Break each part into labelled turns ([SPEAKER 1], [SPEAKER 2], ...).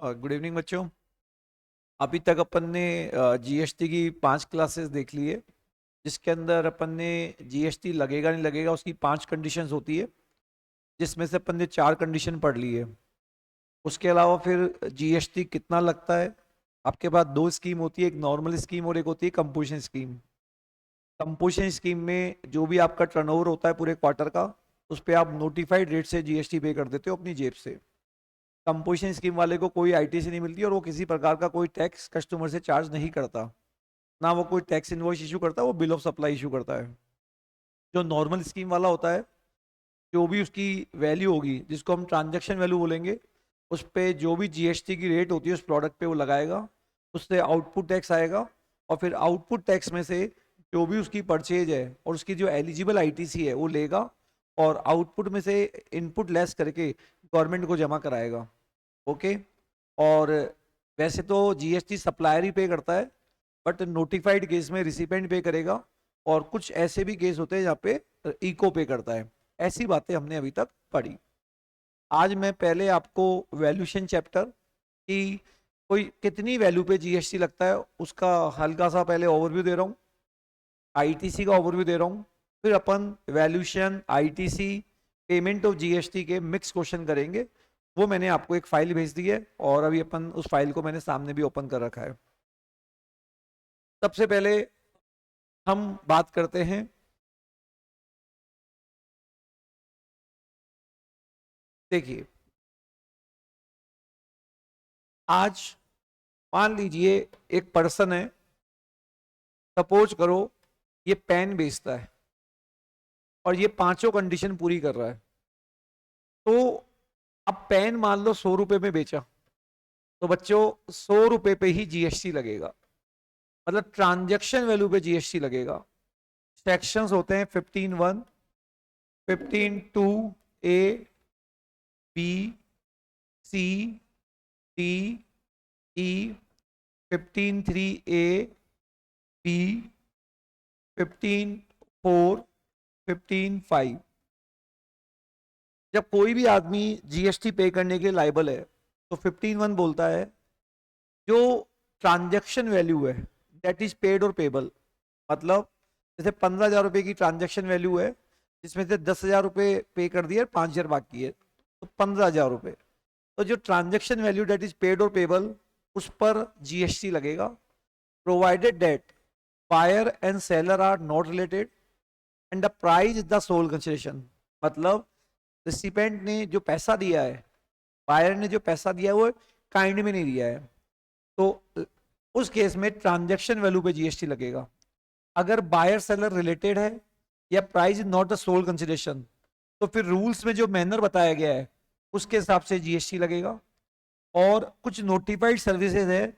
[SPEAKER 1] Good evening बच्चों। अभी तक अपन ने जीएसटी की 5 क्लासेस देख ली है, जिसके अंदर अपन ने जीएसटी लगेगा नहीं लगेगा उसकी 5 कंडीशंस होती है, जिसमें से अपन ने 4 कंडीशन पढ़ ली है। उसके अलावा फिर जीएसटी कितना लगता है, आपके पास 2 स्कीम होती है, एक नॉर्मल स्कीम और एक होती है कंपोजिशन स्कीम। कंपोजिशन स्कीम में जो भी आपका टर्नओवर होता है पूरे क्वार्टर का, उस पर आप नोटिफाइड रेट से जीएसटी पे कर देते हो अपनी जेब से। कंपोजिशन स्कीम वाले को कोई आईटीसी नहीं मिलती और वो किसी प्रकार का कोई टैक्स कस्टमर से चार्ज नहीं करता, ना वो कोई टैक्स इनवॉइस इशू करता है, वो बिल ऑफ सप्लाई इशू करता है। जो नॉर्मल स्कीम वाला होता है, जो भी उसकी वैल्यू होगी जिसको हम ट्रांजैक्शन वैल्यू बोलेंगे, उस पे जो भी जीएसटी की रेट होती है उस प्रोडक्ट पे वो लगाएगा, उससे आउटपुट टैक्स आएगा, और फिर आउटपुट टैक्स में से जो भी उसकी परचेज है और उसकी जो एलिजिबल आईटीसी है वो लेगा, और आउटपुट में से इनपुट लेस करके गवर्नमेंट को जमा कराएगा। ओके। और वैसे तो जीएसटी सप्लायर ही पे करता है, बट नोटिफाइड केस में रिसिपेंट पे करेगा, और कुछ ऐसे भी केस होते हैं जहाँ पे इको पे करता है। ऐसी बातें हमने अभी तक पढ़ी। आज मैं पहले आपको वैल्यूशन चैप्टर की कोई कितनी वैल्यू पे जीएसटी लगता है उसका हल्का सा पहले ओवरव्यू दे रहा हूँ, आईटीसी का ओवरव्यू दे रहा हूँ, फिर अपन valuation, ITC, payment of GST के मिक्स क्वेश्चन करेंगे। वो मैंने आपको एक फाइल भेज दी है और अभी अपन उस फाइल को मैंने सामने भी ओपन कर रखा है। सबसे पहले हम बात करते हैं, देखिए आज मान लीजिए एक पर्सन है, सपोज करो ये पेन बेचता है और ये पांचों कंडीशन पूरी कर रहा है। तो अब पेन मान लो 100 रुपए में बेचा, तो बच्चों 100 रुपए पे ही जीएसटी लगेगा, मतलब ट्रांजैक्शन वैल्यू पे जीएसटी लगेगा। सेक्शंस होते हैं 15(1), 15(2)(a), बी, सी, डी, ई, 15(3)(a), बी, 15(4), 15(5). जब कोई भी आदमी जीएसटी पे करने के लायबल है तो 15(1) बोलता है जो ट्रांजैक्शन वैल्यू है दैट इज पेड और पेबल, मतलब जैसे 15,000 रुपए की ट्रांजैक्शन वैल्यू है जिसमें से 10,000 रुपए पे कर दिए, 5,000 बाकी है, तो 15,000 रुपए। तो जो transaction value that is paid और पेबल, उस पर जीएसटी लगेगा, provided that buyer and seller are not related and the price is the sole consideration. मतलब रिसिपेंट ने जो पैसा दिया है, बायर ने जो पैसा दिया है वो काइंड में नहीं दिया है, तो उस केस में ट्रांजैक्शन वैल्यू पे जीएसटी लगेगा। अगर बायर सेलर रिलेटेड है या price is not the sole consideration, तो फिर रूल्स में जो मैनर बताया गया है उसके हिसाब से जीएसटी लगेगा। और कुछ नोटिफाइड सर्विसेज है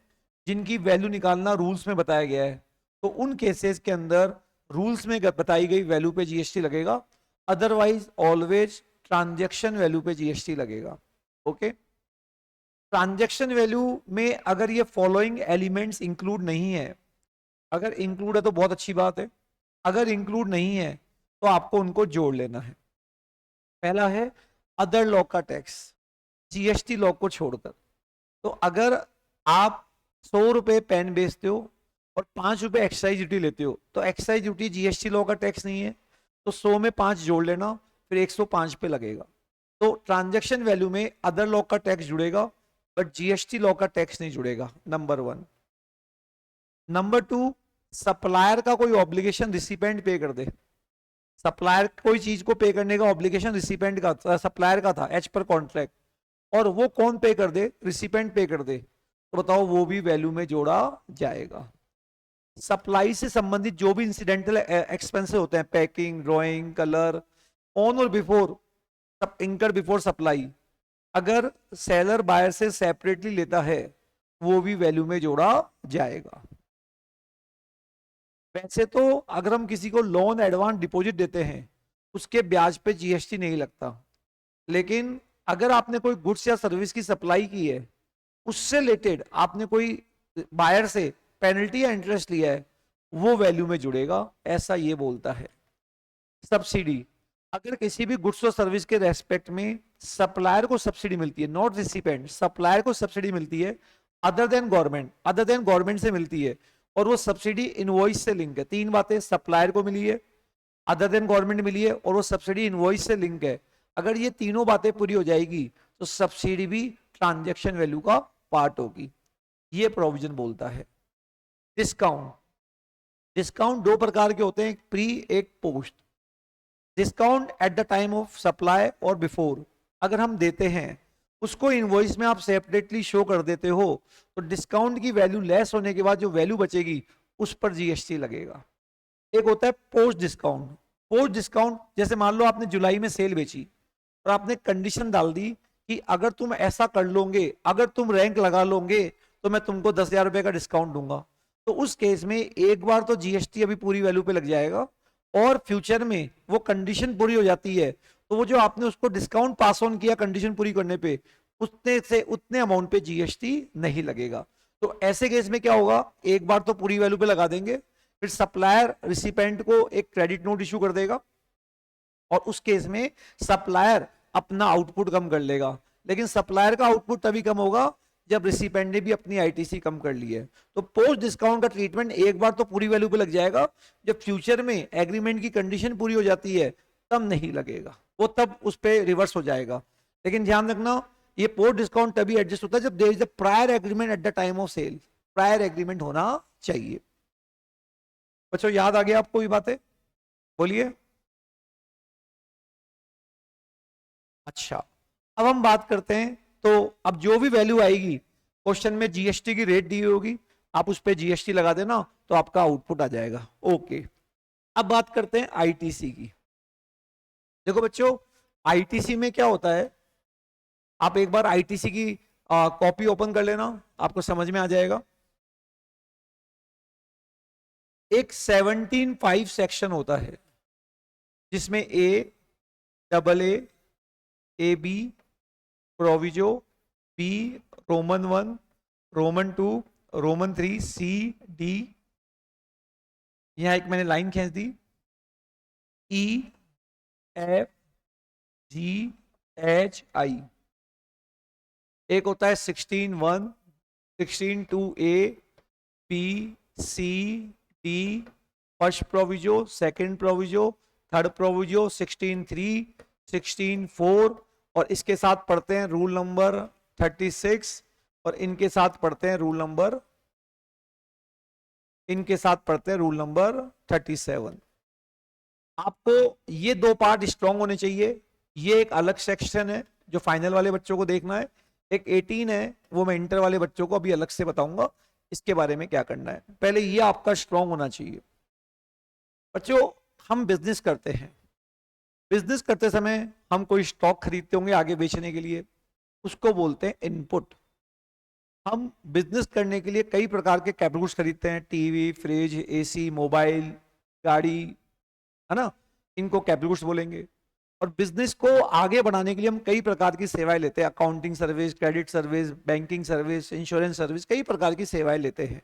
[SPEAKER 1] जिनकी वैल्यू निकालना रूल्स में बताया गया है, तो उन केसेस के अंदर रूल्स में बताई गई वैल्यू पे जीएसटी लगेगा, अदरवाइज ऑलवेज ट्रांजैक्शन वैल्यू पे जीएसटी लगेगा। ओके। ट्रांजैक्शन वैल्यू में अगर ये फॉलोइंग एलिमेंट्स इंक्लूड नहीं है, अगर इंक्लूड है तो बहुत अच्छी बात है, अगर इंक्लूड नहीं है तो आपको उनको जोड़ लेना है। पहला है अदर लॉ का टैक्स, जीएसटी लॉ को छोड़कर। तो अगर आप 100 रुपए पेन बेचते हो और 5 रुपए एक्साइज ड्यूटी लेते हो, तो एक्साइज ड्यूटी जीएसटी लॉ का टैक्स नहीं है, तो 100 में 5 जोड़ लेना, फिर 105 पे लगेगा। तो ट्रांजैक्शन वैल्यू में अदर लॉ का टैक्स जुड़ेगा, बट जीएसटी लॉ का टैक्स नहीं जुड़ेगा, नंबर 1। नंबर 2, सप्लायर का कोई ऑब्लिगेशन रिसिपेंट पे कर दे। सप्लायर कोई चीज को पे करने का ऑब्लिगेशन रिसिपेंट का, सप्लायर का था एज पर कॉन्ट्रैक्ट, और वो कौन पे कर दे, रिसिपेंट पे कर दे, तो बताओ वो भी वैल्यू में जोड़ा जाएगा। सप्लाई से संबंधित जो भी इंसिडेंटल एक्सपेंसेस होते हैं, पैकिंग, ड्राइंग, कलर, ऑन और बिफोर, सब इंकर बिफोर सप्लाई, अगर सेलर बायर से सेपरेटली लेता है वो भी वैल्यू में जोड़ा जाएगा। वैसे तो अगर हम किसी को लोन एडवांस डिपॉजिट देते हैं उसके ब्याज पे जीएसटी नहीं लगता, लेकिन अगर आपने कोई गुड्स या सर्विस की सप्लाई की है, उससे रिलेटेड आपने कोई बायर से पेनल्टी या इंटरेस्ट लिया है, वो वैल्यू में जुड़ेगा, ऐसा ये बोलता है। सब्सिडी, अगर किसी भी गुड्स और सर्विस के रेस्पेक्ट में सप्लायर को सब्सिडी मिलती है, नॉट रिसिपेंट, सप्लायर को सब्सिडी मिलती है other than government, other than government से मिलती है, और वो सब्सिडी इनवॉइस से लिंक है। तीन बातें, सप्लायर को मिली है, अदर देन गवर्नमेंट मिली है, और वो सब्सिडी इनवॉइस से लिंक है। अगर ये तीनों बातें पूरी हो जाएगी तो सब्सिडी भी ट्रांजैक्शन वैल्यू का पार्ट होगी। ये प्रोविजन बोलता है। डिस्काउंट, डिस्काउंट दो प्रकार के होते हैं, एक प्री एक post. Discount at the time of supply और बिफोर, अगर हम देते हैं उसको इनवॉइस में आप सेपरेटली शो कर देते हो तो डिस्काउंट की वैल्यू लेस होने के बाद जो वैल्यू बचेगी उस पर जीएसटी लगेगा। एक होता है पोस्ट डिस्काउंट। पोस्ट डिस्काउंट, जैसे मान लो आपने जुलाई में सेल बेची और आपने कंडीशन डाल दी कि अगर तुम ऐसा कर लोगे, अगर तुम रैंक लगा लोगे तो मैं तुमको 10,000 रुपए का डिस्काउंट दूंगा। तो उस केस में एक बार तो जीएसटी अभी पूरी वैल्यू पे लग जाएगा, और फ्यूचर में वो कंडीशन पूरी हो जाती है तो वो जो आपने उसको डिस्काउंट पास ऑन किया कंडीशन पूरी करने पे, उतने से उतने अमाउंट पे जीएसटी नहीं लगेगा। तो ऐसे केस में क्या होगा, एक बार तो पूरी वैल्यू पे लगा देंगे, फिर सप्लायर रिसिपेंट को एक क्रेडिट नोट इशू कर देगा, और उस केस में सप्लायर अपना आउटपुट कम कर लेगा। लेकिन सप्लायर का आउटपुट तभी कम होगा जब रिसिपेंट ने भी अपनी आईटीसी कम कर ली है। तो पोस्ट डिस्काउंट का ट्रीटमेंट एक बार तो पूरी वैल्यू पे लग जाएगा, जब फ्यूचर में एग्रीमेंट की कंडीशन पूरी हो जाती है तब नहीं लगेगा, वो तब उस पर रिवर्स हो जाएगा। लेकिन ध्यान रखना, ये पोस्ट डिस्काउंट तभी एडजस्ट होता है जब there is a prior agreement at the time of sale. Prior agreement होना चाहिए। बच्चों याद आ गया आपको ये बातें? बोलिए। अच्छा, अब हम बात करते हैं, तो अब जो भी वैल्यू आएगी क्वेश्चन में जीएसटी की रेट दी होगी, आप उस पर जीएसटी लगा देना तो आपका आउटपुट आ जाएगा। ओके, अब बात करते हैं आईटीसी की। देखो बच्चों, आईटीसी में क्या होता है, आप एक बार आईटीसी की कॉपी ओपन कर लेना, आपको समझ में आ जाएगा। एक 17(5) सेक्शन होता है जिसमें A, double A B, proviso, B, Roman 1, Roman 2, Roman 3, C, D, यहां एक मैंने लाइन खींच दी, ई, एफ, जी, एच, आई। एक होता है 16(1), 16(2)A, B, C, D, first proviso, second proviso, third proviso, 16(3), 16(4), और इसके साथ पढ़ते हैं रूल नंबर 36, और इनके साथ पढ़ते हैं रूल नंबर 37। आपको ये दो पार्ट स्ट्रांग होने चाहिए। ये एक अलग सेक्शन है जो फाइनल वाले बच्चों को देखना है। एक 18 है, वो मैं इंटर वाले बच्चों को अभी अलग से बताऊंगा इसके बारे में क्या करना है। पहले ये आपका स्ट्रांग होना चाहिए। बच्चों, हम बिजनेस करते हैं, बिजनेस करते समय हम कोई स्टॉक खरीदते होंगे आगे बेचने के लिए, उसको बोलते हैं इनपुट। हम बिजनेस करने के लिए कई प्रकार के कैपिटल गुड्स खरीदते हैं, टीवी, फ्रिज, एसी, मोबाइल, गाड़ी, है ना, इनको कैपिटल गुड्स बोलेंगे। और बिजनेस को आगे बढ़ाने के लिए हम कई प्रकार की सेवाएं लेते हैं, accounting service, credit service, banking service, insurance service, कई प्रकार की सेवाएं लेते हैं।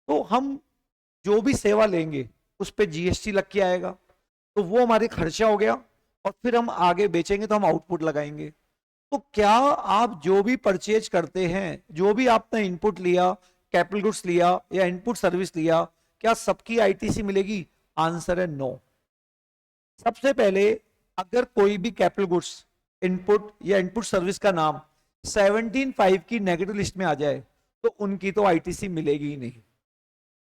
[SPEAKER 1] तो हम जो भी सेवा लेंगे उस पर जीएसटी लग के आएगा, तो वो हमारे खर्चा हो गया, और फिर हम आगे बेचेंगे तो हम आउटपुट लगाएंगे। तो क्या आप जो भी परचेज करते हैं, जो भी आपने इनपुट लिया, कैपिटल गुड्स लिया या इनपुट सर्विस लिया, क्या सबकी आईटीसी मिलेगी? आंसर है नो। सबसे पहले अगर कोई भी कैपिटल गुड्स, इनपुट या इनपुट सर्विस का नाम 17(5) की नेगेटिव लिस्ट में आ जाए तो उनकी तो आईटीसी मिलेगी ही नहीं।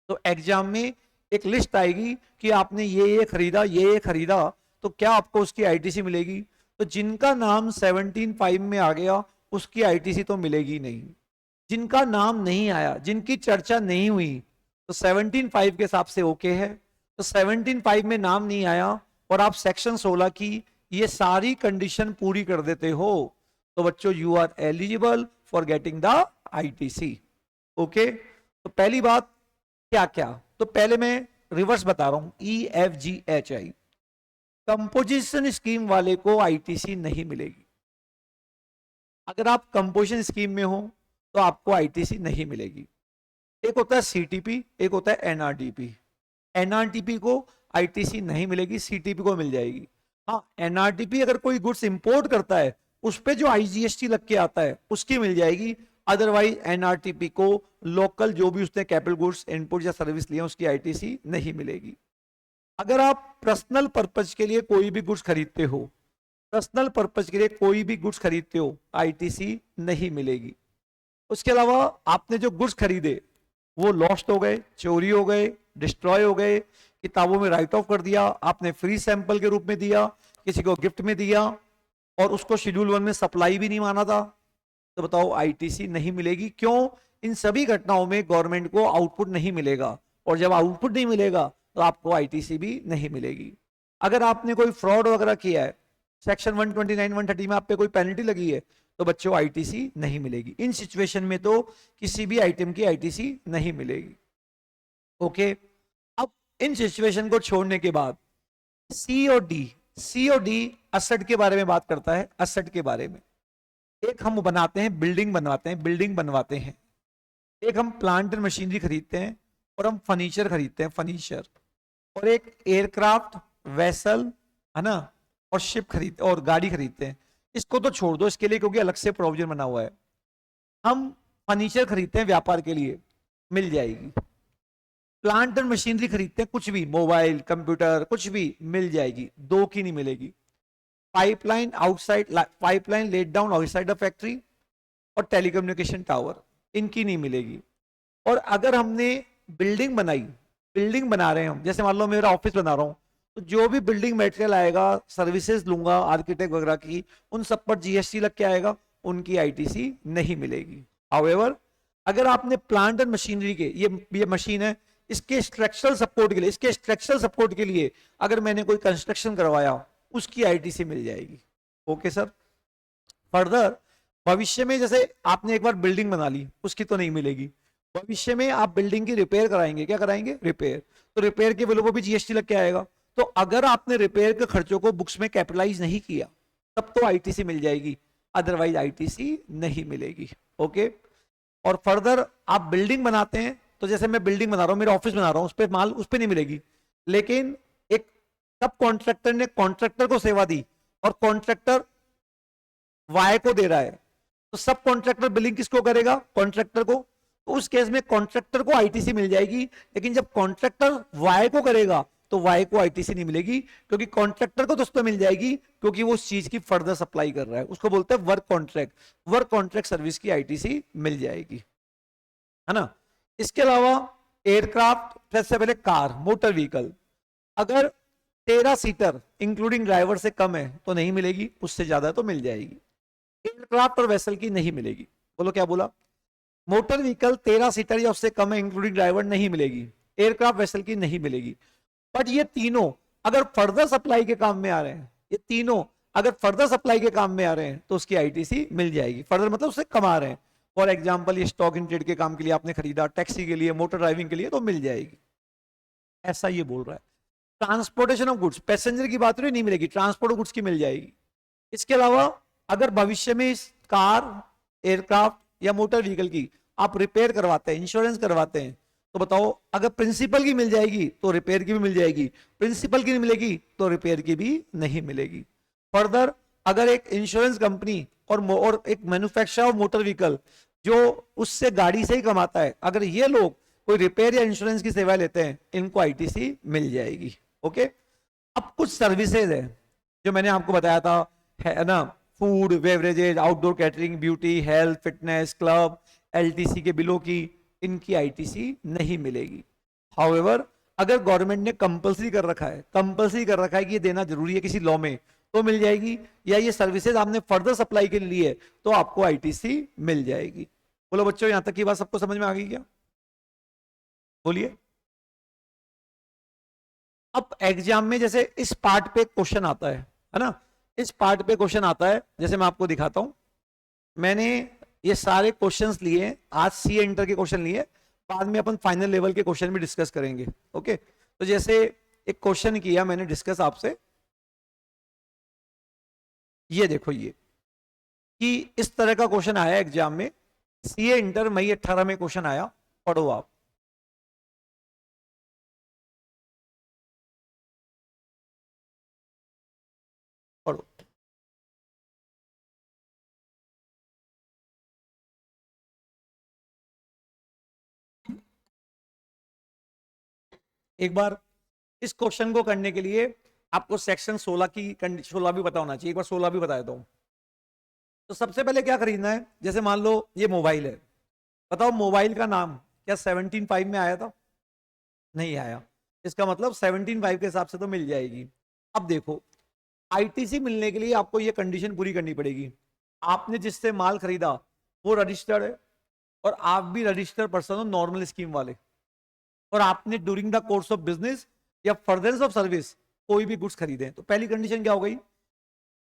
[SPEAKER 1] तो एग्जाम में एक लिस्ट आएगी कि आपने ये खरीदा, ये खरीदा, तो क्या आपको उसकी आईटीसी मिलेगी? तो जिनका नाम 17(5) में आ गया उसकी आईटीसी तो मिलेगी नहीं। जिनका नाम नहीं आया, जिनकी चर्चा नहीं हुई, तो 17(5) के हिसाब से ओके है। तो 17(5) में नाम नहीं आया और आप सेक्शन 16 की ये सारी कंडीशन पूरी कर देते हो, तो बच्चों you are eligible for getting the ITC. Okay, तो पहली बात क्या क्या, तो पहले मैं रिवर्स बता रहा हूं, EFGHI। कंपोजिशन स्कीम वाले को आईटीसी नहीं मिलेगी। अगर आप कंपोजिशन स्कीम में हो तो आपको आईटीसी नहीं मिलेगी। एक होता है सीटीपी, एक होता है एनआरटीपी। एनआरटीपी को आईटीसी नहीं मिलेगी, सीटीपी को मिल जाएगी। हाँ, एनआरटीपी अगर कोई गुड्स इंपोर्ट करता है उस पे जो आईजीएसटी लग के आता है उसकी मिल जाएगी, अदरवाइज एनआरटीपी को लोकल जो भी उसने कैपिटल गुड्स इनपुट या सर्विस लिया उसकी आईटीसी नहीं मिलेगी। अगर आप पर्सनल पर्पज के लिए कोई भी गुड्स खरीदते हो, पर्सनल पर्पज के लिए कोई भी गुड्स खरीदते हो, आईटीसी नहीं मिलेगी। उसके अलावा आपने जो गुड्स खरीदे वो लॉस्ट हो गए, चोरी हो गए, डिस्ट्रॉय हो गए, किताबों में राइट ऑफ कर दिया, आपने फ्री सैंपल के रूप में दिया, किसी को गिफ्ट में दिया और उसको शेड्यूल 1 में सप्लाई भी नहीं माना था, तो बताओ आईटीसी नहीं मिलेगी। क्यों? इन सभी घटनाओं में गवर्नमेंट को आउटपुट नहीं मिलेगा, और जब आउटपुट नहीं मिलेगा तो आपको आईटीसी भी नहीं मिलेगी। अगर आपने कोई फ्रॉड वगैरह किया है, सेक्शन 129 130 में आप पे कोई पेनल्टी लगी है, तो बच्चों आईटीसी नहीं मिलेगी। इन सिचुएशन में तो किसी भी आइटम की आईटीसी नहीं मिलेगी। ओके, अब इन सिचुएशन को छोड़ने के बाद सी और डी असेट के बारे में बात करता है। असेट के बारे में, एक हम बनाते हैं बिल्डिंग बनवाते हैं, एक हम प्लांट एंड मशीनरी खरीदते हैं, और हम फर्नीचर खरीदते हैं, फर्नीचर, और एक एयरक्राफ्ट, वेसल, है ना, और शिप खरीदते और गाड़ी खरीदते हैं। इसको तो छोड़ दो इसके लिए क्योंकि अलग से प्रोविजन बना हुआ है। हम फर्नीचर खरीदते हैं व्यापार के लिए, मिल जाएगी। प्लांट एंड मशीनरी खरीदते हैं, कुछ भी, मोबाइल, कंप्यूटर, कुछ भी, मिल जाएगी। दो की नहीं मिलेगी। Pipeline laid down outside the factory और टेलीकम्युनिकेशन टावर, इनकी नहीं मिलेगी। और अगर हमने बिल्डिंग बना रहे हैं हम, जैसे मान लो मेरा ऑफिस बना रहा हूं, तो जो भी बिल्डिंग मटेरियल आएगा, सर्विसेज लूंगा आर्किटेक्ट वगैरह की, उन सब पर जीएसटी लग के आएगा, उनकी आईटीसी नहीं मिलेगी। हाउएवर, अगर आपने प्लांट एंड मशीनरी के, ये मशीन है, इसके स्ट्रक्चरल सपोर्ट के लिए अगर मैंने कोई कंस्ट्रक्शन करवाया, उसकी आईटीसी मिल जाएगी। Okay sir. फर्दर, भविष्य में जैसे आपने एक बार बिल्डिंग बना ली, उसकी तो नहीं मिलेगी। भविष्य में आप बिल्डिंग की रिपेयर कराएंगे, क्या कराएंगे? रिपेयर, तो रिपेयर के बिलों को भी जीएसटी लग के आएगा। तो अगर आपने रिपेयर के खर्चों को बुक्स में कैपिटलाइज नहीं किया, तब तो आईटीसी मिल जाएगी, अदरवाइज आईटीसी नहीं मिलेगी। ओके। और फर्दर आप बिल्डिंग बनाते हैं, तो जैसे मैं बिल्डिंग बना रहा हूं, मेरा ऑफिस बना रहा हूं, उस पर माल उस पर नहीं मिलेगी, लेकिन एक सब कॉन्ट्रैक्टर ने कॉन्ट्रैक्टर को सेवा दी और कॉन्ट्रैक्टर वाई को दे रहा है, तो सब कॉन्ट्रैक्टर बिलिंग किसको करेगा? कॉन्ट्रैक्टर को। तो उस केस में कॉन्ट्रैक्टर को आईटीसी मिल जाएगी, लेकिन जब कॉन्ट्रैक्टर वाई को करेगा तो वाई को आईटीसी नहीं मिलेगी, क्योंकि कॉन्ट्रैक्टर को दोस्तों मिल जाएगी क्योंकि वो उस चीज की फर्दर सप्लाई कर रहा है, उसको बोलते हैं वर्क कॉन्ट्रैक्ट सर्विस की आईटीसी मिल जाएगी, है ना। इसके अलावा एयरक्राफ्ट, सबसे पहले कार, मोटर व्हीकल, अगर 13 सीटर इंक्लूडिंग ड्राइवर से कम है तो नहीं मिलेगी, उससे ज्यादा तो मिल जाएगी। एयरक्राफ्ट और वेसल की नहीं मिलेगी। बोलो क्या बोला? मोटर व्हीकल 13 सीटर या उससे कम है इंक्लूडिंग ड्राइवर, नहीं मिलेगी। एयरक्राफ्ट वेसल की नहीं मिलेगी। बट ये तीनों अगर फर्दर सप्लाई के काम में आ रहे हैं, ये तीनों अगर फर्दर सप्लाई के काम में आ रहे हैं तो उसकी आईटीसी मिल जाएगी। फर्दर मतलब उससे कमा रहे हैं। फॉर एग्जाम्पल, ये स्टॉक इन ट्रेड के काम के लिए आपने खरीदा, टैक्सी के लिए, मोटर ड्राइविंग के लिए, तो मिल जाएगी। ऐसा ये बोल रहा है। ट्रांसपोर्टेशन ऑफ गुड्स, पैसेंजर की बात नहीं मिलेगी, ट्रांसपोर्ट ऑफ गुड्स की मिल जाएगी। इसके अलावा अगर भविष्य में इस कार, एयरक्राफ्ट या मोटर व्हीकल की आप रिपेयर करवाते हैं, इंश्योरेंस करवाते हैं, तो बताओ, अगर प्रिंसिपल की मिल जाएगी तो रिपेयर की भी मिल जाएगी, प्रिंसिपल की नहीं मिलेगी तो रिपेयर की भी नहीं मिलेगी। फर्दर, अगर एक इंश्योरेंस कंपनी और एक मैन्युफैक्चरर ऑफ मोटर व्हीकल जो उससे गाड़ी से ही कमाता है, अगर ये लोग कोई रिपेयर या इंश्योरेंस की सेवा लेते हैं, इनको आईटीसी मिल जाएगी। ओके। अब कुछ सर्विसेज है जो मैंने आपको बताया था, है ना, food, beverages, outdoor catering, beauty, health, fitness, club, LTC के बिलों की, इनकी आईटीसी नहीं मिलेगी। हाउएवर, अगर गवर्नमेंट ने कंपलसरी कर रखा है कि ये देना जरूरी है किसी लॉ में, तो मिल जाएगी, या ये सर्विसेज आपने फर्दर सप्लाई के लिए है तो आपको आईटीसी मिल जाएगी। बोलो बच्चों, यहां तक की बात सबको समझ में आ गई क्या? बोलिए। अब एग्जाम में जैसे इस पार्ट पे क्वेश्चन आता है ना, इस पार्ट पे क्वेश्चन आता है, जैसे मैं आपको दिखाता हूं, मैंने ये सारे क्वेश्चंस लिए, आज सी इंटर के क्वेश्चन लिए, बाद में अपन फाइनल लेवल के क्वेश्चन भी डिस्कस करेंगे। ओके। तो जैसे एक क्वेश्चन किया मैंने डिस्कस आपसे, ये देखो, ये कि इस तरह का क्वेश्चन आया एग्जाम में, सीए इंटर मई 18 में क्वेश्चन आया, पढ़ो आप। एक बार इस क्वेश्चन को करने के लिए आपको सेक्शन 16 की 16 भी पता होना चाहिए। एक बार 16 भी बता देता हूं। तो सबसे पहले क्या खरीदना है, जैसे मान लो ये मोबाइल है, बताओ मोबाइल का नाम क्या 17.5 में आया था? नहीं आया। इसका मतलब 17.5 के हिसाब से तो मिल जाएगी। अब देखो, आईटीसी मिलने के लिए आपको ये कंडीशन पूरी करनी पड़ेगी, आपने जिससे माल खरीदा वो रजिस्टर्ड है, और आप भी रजिस्टर्ड पर्सन हो नॉर्मल स्कीम वाले, और आपने during the course of business या फर्दरेंस ऑफ सर्विस कोई भी गुड्स खरीदे। तो पहली कंडीशन क्या हो गई,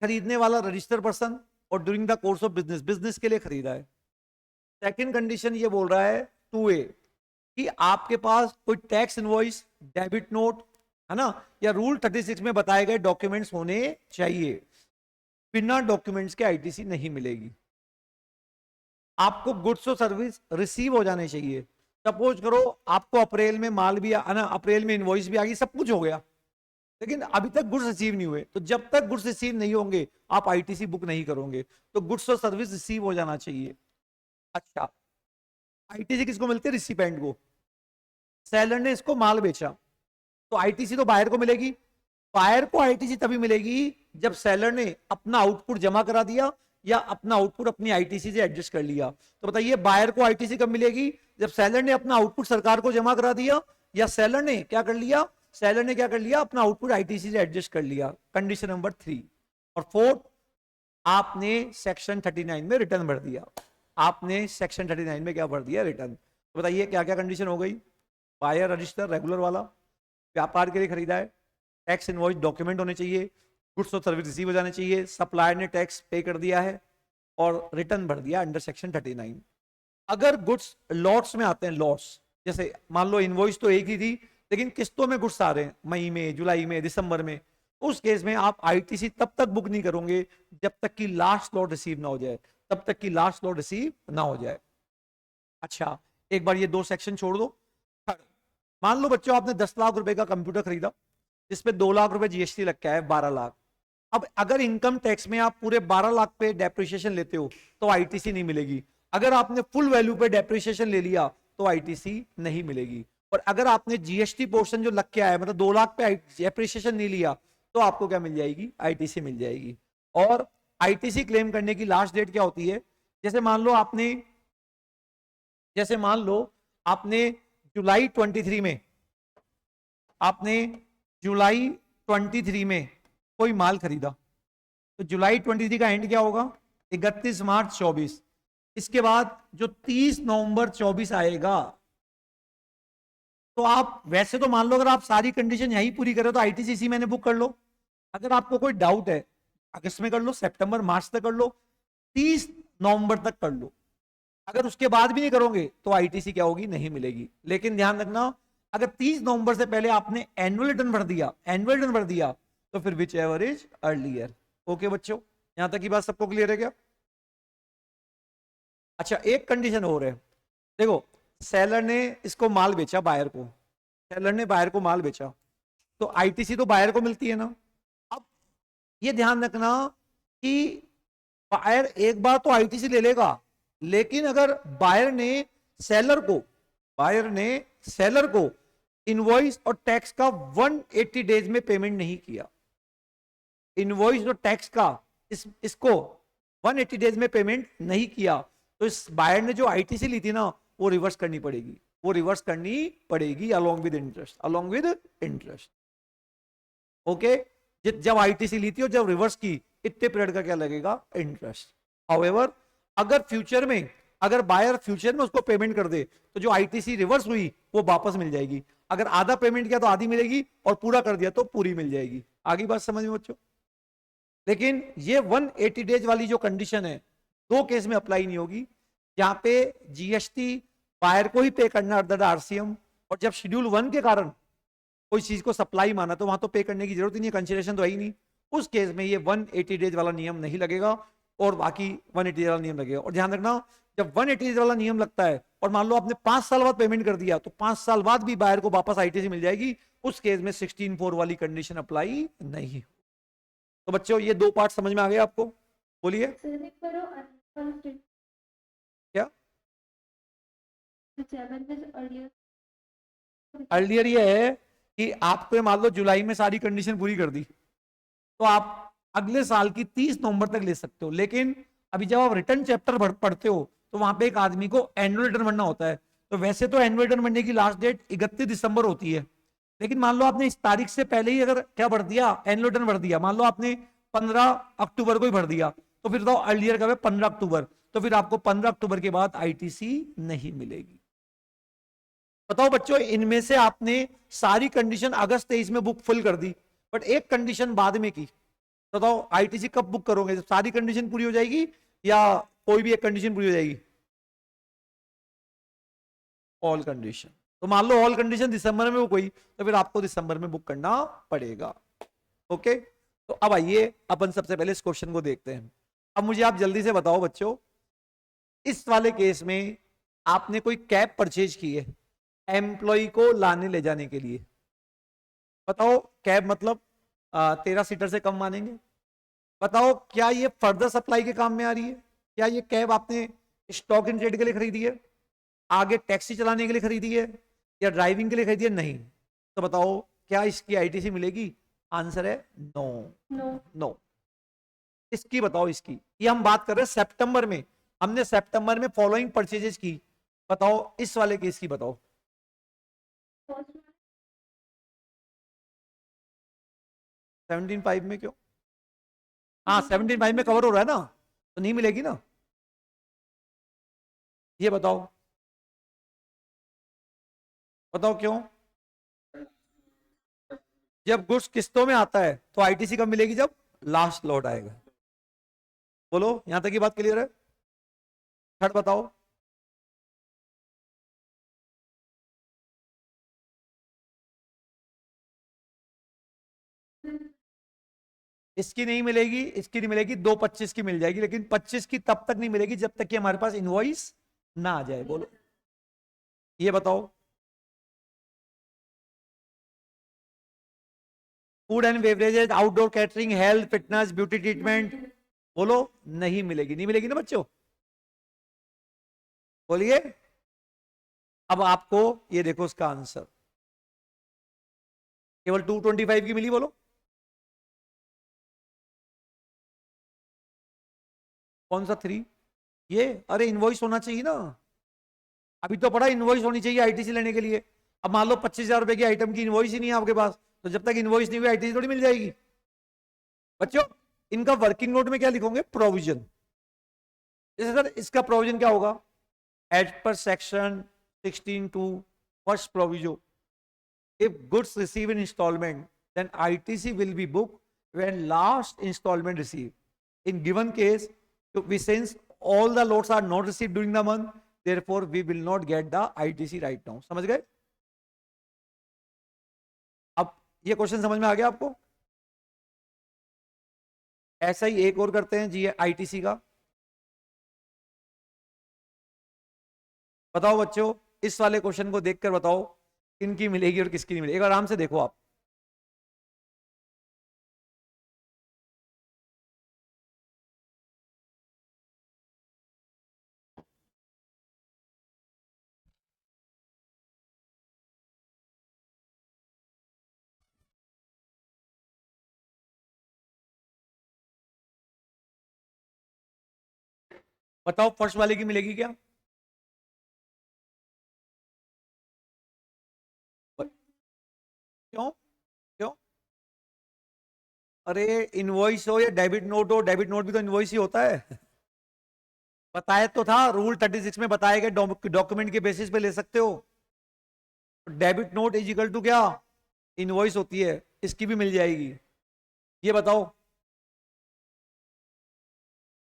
[SPEAKER 1] खरीदने वाला रजिस्टर्ड पर्सन और during the course of business, business के लिए खरीदा है। सेकंड कंडीशन ये बोल रहा है 2A कि आपके पास कोई टैक्स इनवॉइस, डेबिट नोट, है ना, या रूल 36 में बताए गए डॉक्यूमेंट्स होने चाहिए। बिना डॉक्यूमेंट्स के आईटीसी नहीं मिलेगी। आपको गुड्स और सर्विस रिसीव हो जाने चाहिए। सपोज करो आपको अप्रैल में माल भी ना, अप्रैल में इनवॉइस भी आ गई, सब कुछ हो गया, लेकिन अभी तक गुड्स रिसीव नहीं हुए। तो जब तक गुड्स रिसीव नहीं होंगे आप आईटीसी बुक नहीं करोगे। तो गुड्स और सर्विस रिसीव हो जाना चाहिए। अच्छा, आईटीसी किसको मिलती है? रिसिपेंट को। सेलर ने इसको माल बेचा, तो आईटीसी तो बायर को मिलेगी। बायर को आईटीसी तभी मिलेगी जब सेलर ने अपना आउटपुट जमा करा दिया या अपना आउटपुट अपनी आईटीसी से एडजस्ट कर लिया। तो बताइए बायर को आईटीसी कब मिलेगी? जब सेलर ने अपना आउटपुट सरकार को जमा करा दिया, या सेलर ने क्या कर लिया, सेलर ने क्या कर लिया, अपना आउटपुट आईटीसी से एडजस्ट कर लिया। Condition number 3। और 4, आपने सेक्शन 39 में रिटर्न भर दिया। आपने सेक्शन 39 में क्या भर दिया? रिटर्न। तो बताइए क्या क्या कंडीशन हो गई? बायर रजिस्टर रेगुलर वाला, व्यापार के लिए खरीदा है, टैक्स इनवॉइस डॉक्यूमेंट होने चाहिए, गुड्स और सर्विस रिसीव हो जाने चाहिए, सप्लायर ने टैक्स पे कर दिया है, और रिटर्न भर दिया अंडर सेक्शन 39। अगर गुड्स लॉट्स में आते हैं, लॉट्स, जैसे मान लो इनवॉइस तो एक ही थी लेकिन किस्तों में गुड्स आ रहे हैं मई में, जुलाई में, दिसंबर में, उस केस में आप आईटीसी तब तक बुक नहीं करोगे जब तक कि लास्ट लॉट रिसीव ना हो जाए, तब तक कि लास्ट लॉट रिसीव ना हो जाए। अच्छा, एक बार ये 2 सेक्शन छोड़ दो। मान लो बच्चों आपने 10 लाख रुपए का कंप्यूटर खरीदा जिसपे 2 लाख रुपए जीएसटी लग के आया, 12 लाख। अब अगर इनकम टैक्स में आप पूरे 12 लाख पे डेप्रिसिएशन लेते हो तो आईटीसी नहीं मिलेगी। अगर आपने फुल वैल्यू पे डेप्रिसिएशन ले लिया तो आईटीसी नहीं मिलेगी। और अगर आपने जीएसटी पोर्शन जो लग के आया, मतलब 2 लाख पे डेप्रिसिएशन नहीं लिया, तो आपको क्या मिल जाएगी? आईटीसी मिल जाएगी। और आईटीसी क्लेम करने की लास्ट डेट क्या होती है? जैसे मान लो आपने जुलाई 23 में, आपने जुलाई 23 में कोई माल खरीदा, तो जुलाई 23 का एंड क्या होगा? 31 मार्च 24। इसके बाद जो 30 नवंबर 24 आएगा, तो आप वैसे तो मान लो अगर आप सारी कंडीशन यही पूरी करें तो आईटीसीसी मैंने बुक कर लो। अगर आपको कोई डाउट है, अगस्त में कर लो, सितंबर मार्च तक कर लो, 30 नवंबर तक कर लो। अगर उसके बाद भी नहीं करोगे तो आईटीसी क्या होगी? नहीं मिलेगी। लेकिन ध्यान रखना, अगर 30 नवंबर से पहले आपने एनुअल रिटर्न भर दिया तो फिर which ever is earlier. Okay बच्चों, यहां तक की बात सबको क्लियर है क्या? अच्छा, एक कंडीशन और है। देखो, सेलर ने इसको माल बेचा बायर को, सेलर ने बायर को माल बेचा, तो आईटीसी तो बायर को मिलती है ना। अब ये ध्यान रखना कि बायर एक बार तो आईटीसी ले लेगा, लेकिन अगर बायर ने सेलर को इनवॉइस और टैक्स का 180 डेज में पेमेंट नहीं किया, इनवॉइस और टैक्स का इसको 180 डेज में पेमेंट नहीं किया, तो इस बायर ने जो आईटीसी ली थी ना वो रिवर्स करनी पड़ेगी अलोंग विद इंटरेस्ट। ओके, जब आईटीसी ली थी और जब रिवर्स की, इतने पीरियड का क्या लगेगा? इंटरेस्ट। हाउएवर, अगर बायर फ्यूचर में उसको पेमेंट कर दे तो जो आईटीसी रिवर्स हुई वो वापस मिल जाएगी। अगर आधा पेमेंट किया तो आधी मिलेगी, और पूरा कर दिया तो पूरी मिल जाएगी। आगे बात समझ में बच्चों? लेकिन ये 180 डेज वाली जो कंडीशन है, 2 केस में अप्लाई नहीं होगी। जहां पे जीएसटी बायर को ही पे करना अंडर आरसीएम, और जब शेड्यूल 1 के कारण कोई चीज को सप्लाई माना तो वहां तो पे करने की जरूरत ही नहीं, कंसिडरेशन तो है ही नहीं। उस केस में ये 180 डेज वाला नियम नहीं लगेगा, और बाकी 180 डेज वाला नियम लगेगा। और ध्यान रखना, जब 180 डेज वाला नियम लगता है और मान लो आपने 5 साल बाद पेमेंट कर दिया, तो 5 साल बाद भी बायर को वापस आईटीसी मिल जाएगी। उस केस में 16(4) वाली कंडीशन अप्लाई नहीं। तो बच्चों ये 2 पार्ट समझ में आ गए आपको? बोलिए क्या? अर्लियर ये है कि आपको मान लो जुलाई में सारी कंडीशन पूरी कर दी, तो आप अगले साल की 30 नवंबर तक ले सकते हो। लेकिन अभी जब आप रिटर्न चैप्टर पढ़ते हो तो वहां पे एक आदमी को एनुअल रिटर्न भरना होता है। तो वैसे तो एनुअल रिटर्न भरने की लास्ट डेट 31 दिसंबर होती है, लेकिन मान लो आपने इस तारीख से पहले ही अगर क्या भर दिया, एनुअल रिटर्न भर दिया, मान लो आपने 15 अक्टूबर को ही भर दिया, तो फिर तो अर्लियर का 15 अक्टूबर, तो फिर आपको 15 अक्टूबर के बाद आईटीसी नहीं मिलेगी। बताओ बच्चों, इनमें से आपने सारी कंडीशन अगस्त 23 में बुक फुल कर दी, बट एक कंडीशन बाद में की। बताओ आईटीसी कब बुक करोगे, जब सारी कंडीशन पूरी हो जाएगी या कोई भी एक कंडीशन पूरी हो जाएगी? All condition. तो मान लो ऑल कंडीशन दिसंबर में बुक हुई, तो फिर आपको दिसंबर में बुक करना पड़ेगा। ओके, तो अब आइए अपन सबसे पहले इस क्वेश्चन को देखते हैं। अब मुझे आप जल्दी से बताओ बच्चों, इस वाले केस में आपने कोई कैब परचेज की है एम्प्लॉय को लाने ले जाने के लिए। बताओ कैब मतलब 13 सीटर से कम मानेंगे। बताओ क्या ये फर्दर सप्लाई के काम में आ रही है? क्या ये कैब आपने स्टॉक इन ट्रेड के लिए खरीदी है, आगे टैक्सी चलाने के लिए खरीदी है, या ड्राइविंग के लिए खरीदी है? नहीं। तो बताओ क्या इसकी आईटीसी मिलेगी? आंसर है नो। No no. इसकी बताओ, इसकी ये हम बात कर रहे हैं सितंबर में, हमने सितंबर में फॉलोइंग परचेजेस की। बताओ इस वाले केस की बताओ। 17.5 में क्यों? हाँ 17.5 में कवर हो रहा है ना, तो नहीं मिलेगी ना। ये बताओ, बताओ क्यों? जब गुड्स किस्तों में आता है तो आईटीसी कब मिलेगी? जब लास्ट लॉट आएगा। बोलो यहां तक की बात क्लियर है? थर्ड बताओ। इसकी नहीं मिलेगी, इसकी नहीं मिलेगी, 2/25 की मिल जाएगी, लेकिन 25 की तब तक नहीं मिलेगी जब तक कि हमारे पास इनवॉइस ना आ जाए। बोलो ये बताओ। Food and beverages, outdoor catering, health fitness, beauty treatment, बोलो नहीं मिलेगी। नहीं मिलेगी ना बच्चों, बोलिए। अब आपको ये देखो इसका आंसर, केवल 225 की मिली। बोलो कौन सा 3? ये अरे इनवॉइस होना चाहिए ना, अभी तो पड़ा इनवॉइस होनी चाहिए आईटीसी लेने के लिए। अब मान लो 25,000 रुपए की आइटम की इनवॉइस ही नहीं है आपके पास, तो जब तक इनवॉइस नहीं हुई आईटीसी थोड़ी मिल जाएगी। बच्चों इनका वर्किंग नोट में क्या लिखोगे? प्रोविजन। जैसे सर इसका प्रोविजन क्या होगा? As per section 16(2) first proviso, if goods receive in installment then ITC will be booked when last installment received in given case. We since all the lots are not received during the month, therefore we will not get the ITC right now. समझ गए? अब ये question समझ में आ गया आपको? ऐसा ही एक और करते हैं जी आईटीसी का। बताओ बच्चों, इस वाले क्वेश्चन को देखकर बताओ किनकी मिलेगी और किसकी नहीं मिलेगी। एक आराम से देखो आप। बताओ फर्स्ट वाले की मिलेगी क्या? क्यों? क्यों? अरे इनवॉइस हो या डेबिट नोट हो, डेबिट नोट भी तो इनवॉइस ही होता है। बताया तो था, रूल 36 में बताया गया डॉक्यूमेंट के बेसिस पे ले सकते हो। Debit note is equal to क्या? इनवॉइस होती है, इसकी भी मिल जाएगी। ये बताओ।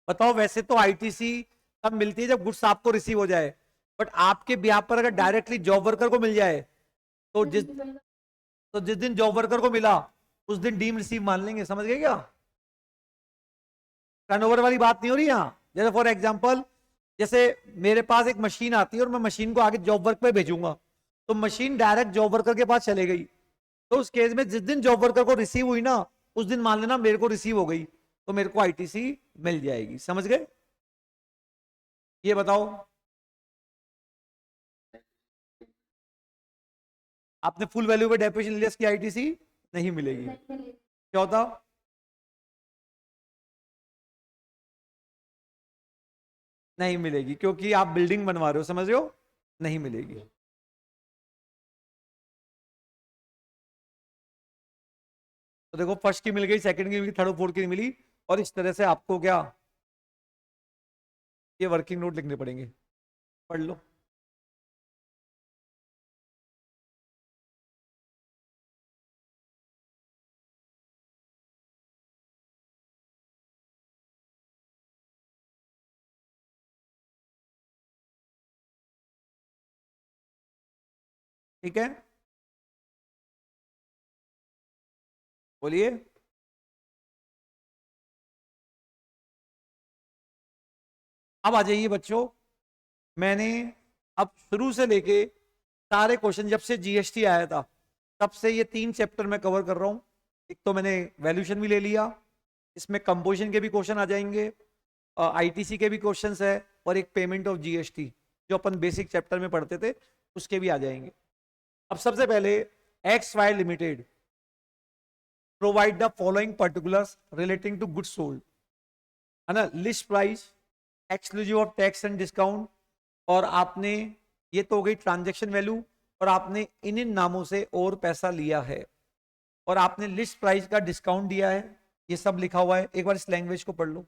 [SPEAKER 1] बताओ वैसे तो आईटीसी तब मिलती है जब गुड्स आपको रिसीव हो जाए, बट आपके ब्याह पर अगर डायरेक्टली जॉब वर्कर को मिल जाए तो जिस दिन जॉब वर्कर को मिला उस दिन डीम रिसीव मान लेंगे। समझ गए क्या? टर्नओवर वाली बात नहीं हो रही यहाँ। जैसे फॉर एग्जांपल, जैसे मेरे पास एक मशीन आती है और मैं मशीन को आगे जॉब वर्क पे भेजूंगा, तो मशीन डायरेक्ट जॉब वर्कर के पास चले गई, तो उस केस में जिस दिन जॉब वर्कर को रिसीव हुई ना उस दिन मान लेना मेरे को रिसीव हो गई, तो मेरे को आईटीसी मिल जाएगी। समझ गए? ये बताओ। आपने फुल वैल्यू पे डेप्रिसिएशन लेस की आईटीसी नहीं मिलेगी। चौथा, नहीं मिलेगी क्योंकि आप बिल्डिंग बनवा रहे हो, समझ रहे हो, नहीं मिलेगी। तो देखो फर्स्ट की मिल गई, सेकंड की मिली, थर्ड और फोर्थ की नहीं मिली, और इस तरह से आपको क्या ये वर्किंग नोट लिखने पड़ेंगे, पढ़ लो। ठीक है, बोलिए। अब आ जाइए बच्चों, मैंने अब शुरू से लेके सारे क्वेश्चन जब से जीएसटी आया था तब से ये 3 चैप्टर मैं कवर कर रहा हूं। एक तो मैंने वैल्यूशन भी ले लिया, इसमें कंपोजिशन के भी क्वेश्चन आ जाएंगे, आईटीसी के भी क्वेश्चंस है, और एक पेमेंट ऑफ जीएसटी जो अपन बेसिक चैप्टर में पढ़ते थे उसके भी आ जाएंगे। अब सबसे पहले X Y limited provide the following particulars relating to goods sold, है ना, list price, exclusive of tax and discount, और आपने ये तो हो गई ट्रांजैक्शन वैल्यू, और आपने इन इन नामों से और पैसा लिया है, और आपने लिस्ट प्राइस का डिस्काउंट दिया है, ये सब लिखा हुआ है। एक बार इस लैंग्वेज को पढ़ लो।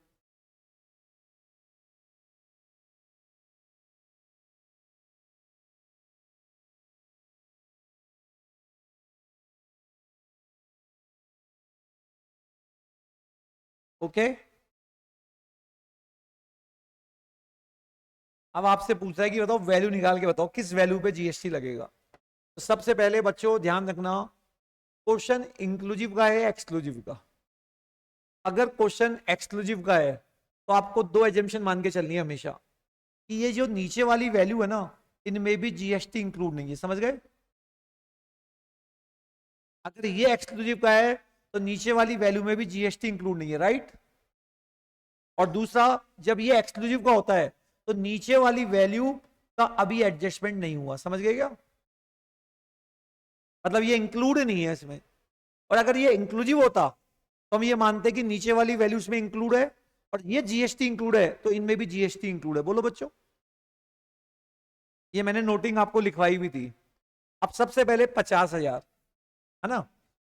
[SPEAKER 1] ओके, अब आपसे पूछा है कि बताओ वैल्यू निकाल के बताओ किस वैल्यू पे जीएसटी लगेगा। तो सबसे पहले बच्चों ध्यान रखना, क्वेश्चन इंक्लूसिव का है एक्सक्लूसिव का। अगर क्वेश्चन एक्सक्लूसिव का है तो आपको दो एजम्पशन मान के चलनी है हमेशा, कि ये जो नीचे वाली वैल्यू है ना, इनमें भी जीएसटी इंक्लूड नहीं है, समझ गए। अगर ये एक्सक्लूसिव का है तो नीचे वाली वैल्यू में भी जीएसटी इंक्लूड नहीं है, राइट। और दूसरा, जब ये एक्सक्लूसिव का होता है तो नीचे वाली वैल्यू का अभी एडजस्टमेंट नहीं हुआ, समझ गए क्या, मतलब ये इंक्लूड नहीं है इसमें। और अगर ये इंक्लूसिव होता तो हम ये मानते कि नीचे वाली वैल्यूज में इंक्लूड है और ये जीएसटी इंक्लूड है, तो इनमें भी जीएसटी इंक्लूड है। बोलो बच्चों, ये मैंने नोटिंग आपको लिखवाई भी थी। अब सबसे पहले 50,000, है ना,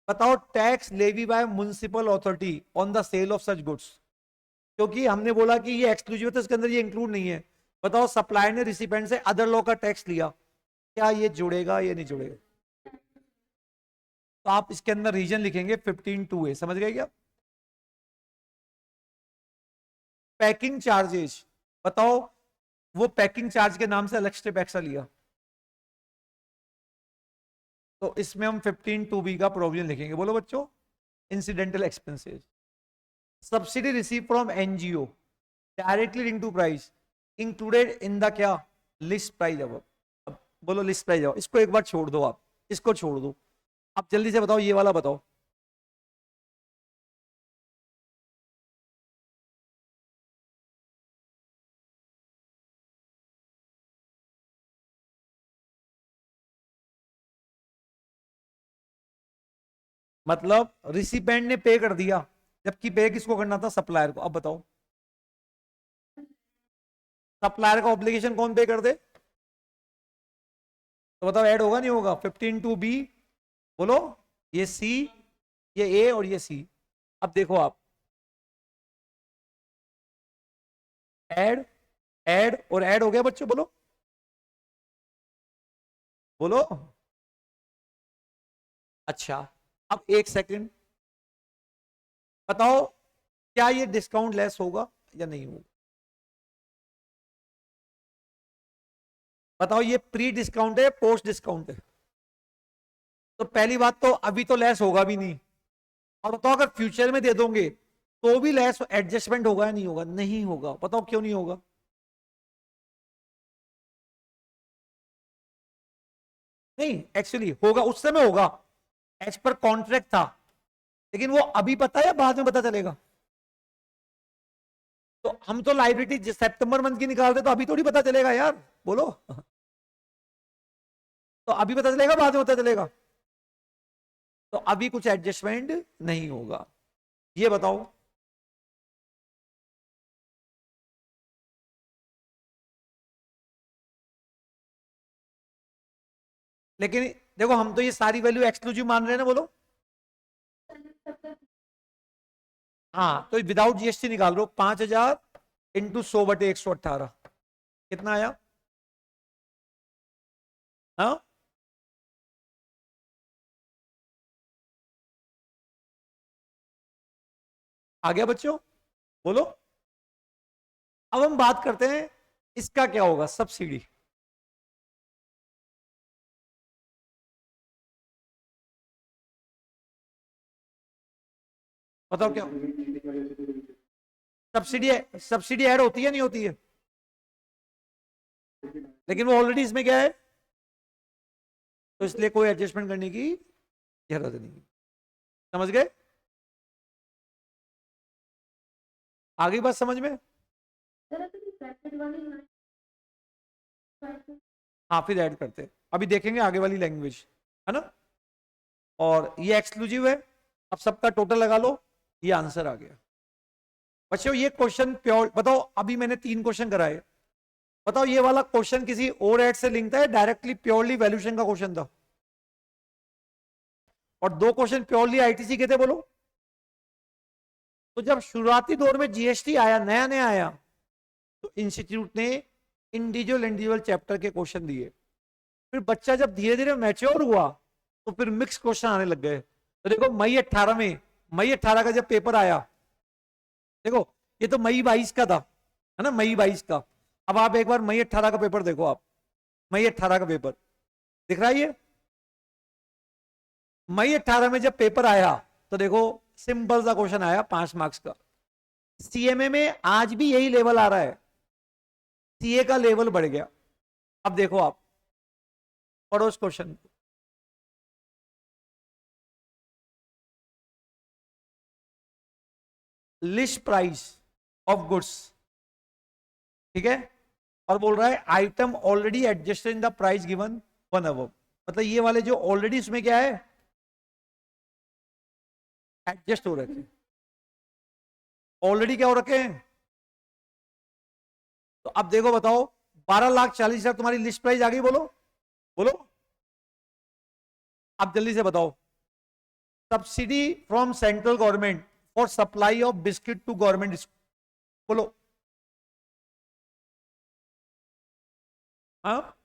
[SPEAKER 1] बताओ tax levy by municipal authority on the sale of such goods, क्योंकि हमने बोला कि ये एक्सक्लूसिव है तो इसके अंदर ये इंक्लूड नहीं है। बताओ सप्लायर ने रिसिपेंट से अदर लॉ का टैक्स लिया, क्या ये जुड़ेगा या नहीं जुड़ेगा। तो आप इसके अंदर रीजन लिखेंगे 15(2)(a), समझ गए क्या। पैकिंग चार्जेस, बताओ वो पैकिंग चार्ज के नाम से अलग से पैसा लिया, तो इसमें हम 15(2)(b) का प्रोविजन लिखेंगे। बोलो बच्चों, incidental expenses. Subsidy receive from NGO directly link to price included in the क्या, लिस्ट प्राइस। अब बोलो लिस्ट प्राइस आओ, इसको एक बार छोड़ दो, आप इसको छोड़ दो, आप जल्दी से बताओ ये वाला बताओ। मतलब रिसिपेंट ने पे कर दिया, जबकि पे किसको करना था, सप्लायर को। अब बताओ सप्लायर का ऑब्लिगेशन कौन पे कर दे, तो बताओ ऐड होगा नहीं होगा, 15(2)(b), बोलो, ये सी, ये ए और ये सी। अब देखो आप, ऐड, ऐड और ऐड हो गया बच्चों, बोलो बोलो। अच्छा, अब एक सेकंड बताओ, क्या ये डिस्काउंट लेस होगा या नहीं होगा, बताओ ये प्री डिस्काउंट है पोस्ट डिस्काउंट है। तो पहली बात तो अभी तो लेस होगा भी नहीं, और बताओ अगर फ्यूचर में दे दोगे तो भी लेस एडजस्टमेंट होगा या नहीं होगा, नहीं होगा। बताओ क्यों नहीं होगा। नहीं, एक्चुअली होगा, उस समय होगा, एज पर कॉन्ट्रैक्ट था, लेकिन वो अभी पता है बाद में पता चलेगा। तो हम तो लाइबिलिटी सितंबर मंथ की निकालते तो अभी थोड़ी पता चलेगा यार, बोलो। तो अभी पता चलेगा, बाद में पता चलेगा? तो अभी कुछ एडजस्टमेंट नहीं होगा। ये बताओ, लेकिन देखो हम तो ये सारी वैल्यू एक्सक्लूसिव मान रहे हैं ना, बोलो। हाँ, तो विदाउट जीएसटी निकाल लो, 5,000 इंटू 100/118 कितना आया? हाँ, आ गया बच्चों? बोलो। अब हम बात करते हैं इसका क्या होगा, सब्सिडी। बताओ क्या? सब्सिडी, सब्सिडी ऐड होती है नहीं होती है? लेकिन वो ऑलरेडी इसमें क्या है, तो इसलिए कोई एडजस्टमेंट करने की जरूरत नहीं। समझ गए? आगे बात समझ में? हाँ, फिर ऐड करते हैं, अभी देखेंगे आगे वाली लैंग्वेज, है ना। और ये एक्सक्लूसिव है। अब सबका टोटल लगा लो, ये आंसर आ गया। बच्चों ये क्वेश्चन प्योर बताओ, अभी मैंने 3 क्वेश्चन कराए, बताओ ये वाला क्वेश्चन किसी और एड से लिंक था, डायरेक्टली प्योरली वैल्यूएशन का क्वेश्चन था? और 2 क्वेश्चन प्योरली आईटीसी के थे, बोलो। तो जब शुरुआती दौर में जीएसटी आया, नया नया आया, तो इंस्टीट्यूट ने इंडिविजुअल इंडिविजुअल चैप्टर के क्वेश्चन दिए। फिर बच्चा जब धीरे धीरे मैच्योर हुआ, तो फिर मिक्स क्वेश्चन आने लग गए। तो देखो मई 18 का जब पेपर आया, देखो ये तो मई 22 का था, है ना, मई 22 का। अब आप एक बार मई 18 का पेपर देखो, आप मई 18 का पेपर दिख रहा है ये? मई 18 में जब पेपर आया, तो देखो सिंपल सा क्वेश्चन आया 5 मार्क्स का। सीएमए में आज भी यही लेवल आ रहा है, सीए का लेवल बढ़ गया। अब देखो आप पढ़ो उस क्वेश्चन को। लिस्ट प्राइस ऑफ गुड्स, ठीक है, और बोल रहा है item already adjusted in the price given one above. मतलब ये वाले जो ऑलरेडी इसमें क्या है, एडजस्ट हो रखे, ऑलरेडी क्या हो रखे हैं। तो अब देखो बताओ, 12,40,000 तुम्हारी लिस्ट प्राइस आ गई, बोलो बोलो। अब जल्दी से बताओ, subsidy from central government for supply of biscuit to government, बोलो। हाँ,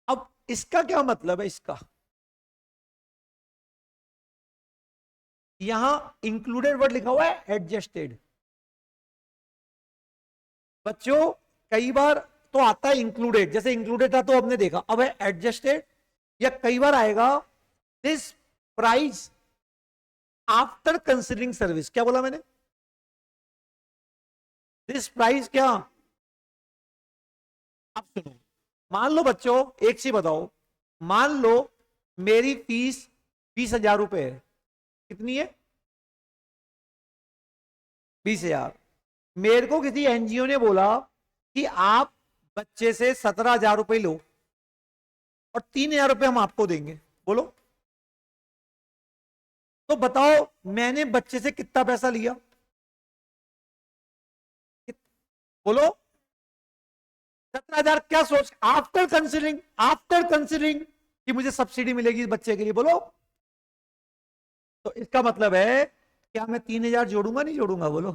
[SPEAKER 1] अब इसका क्या मतलब है, इसका यहां इंक्लूडेड वर्ड लिखा हुआ है एडजस्टेड। बच्चों कई बार तो आता है इंक्लूडेड, जैसे इंक्लूडेड था तो हमने देखा, अब है एडजस्टेड। या कई बार आएगा this price after considering service. क्या बोला मैंने? दिस प्राइस क्या? अब सुनो, मान लो बच्चों एक चीज बताओ, मान लो मेरी फीस 20,000 रुपए है। कितनी है? 20,000। मेरे को किसी एनजीओ ने बोला कि आप बच्चे से 17,000 रुपए लो और 3,000 रुपए हम आपको देंगे, बोलो। तो बताओ मैंने बच्चे से कितना पैसा लिया, बोलो। 17,000 क्या सोच, आफ्टर कंसिडरिंग कि मुझे सब्सिडी मिलेगी इस बच्चे के लिए, बोलो। तो इसका मतलब है क्या मैं 3,000 जोड़ूंगा नहीं जोड़ूंगा, बोलो।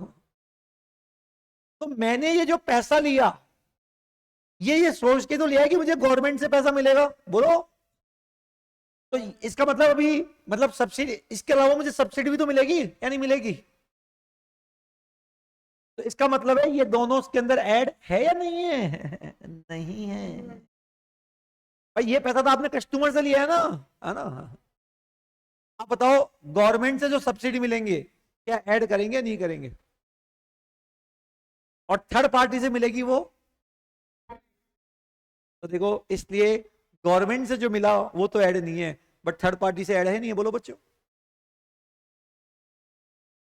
[SPEAKER 1] तो मैंने ये जो पैसा लिया, ये सोच के तो लिया है कि मुझे गवर्नमेंट से पैसा मिलेगा, बोलो। तो इसका मतलब अभी, मतलब सब्सिडी, इसके अलावा मुझे सब्सिडी भी तो मिलेगी या नहीं मिलेगी? तो इसका मतलब है ये दोनों उसके अंदर ऐड है या नहीं है? नहीं है भाई, ये पैसा तो आपने कस्टमर से लिया है ना। आप बताओ गवर्नमेंट से जो सब्सिडी मिलेंगे क्या ऐड करेंगे नहीं करेंगे? और थर्ड पार्टी से मिलेगी वो, तो देखो इसलिए गवर्नमेंट से जो मिला वो तो ऐड नहीं है, बट थर्ड पार्टी से ऐड है नहीं है, बोलो बच्चों।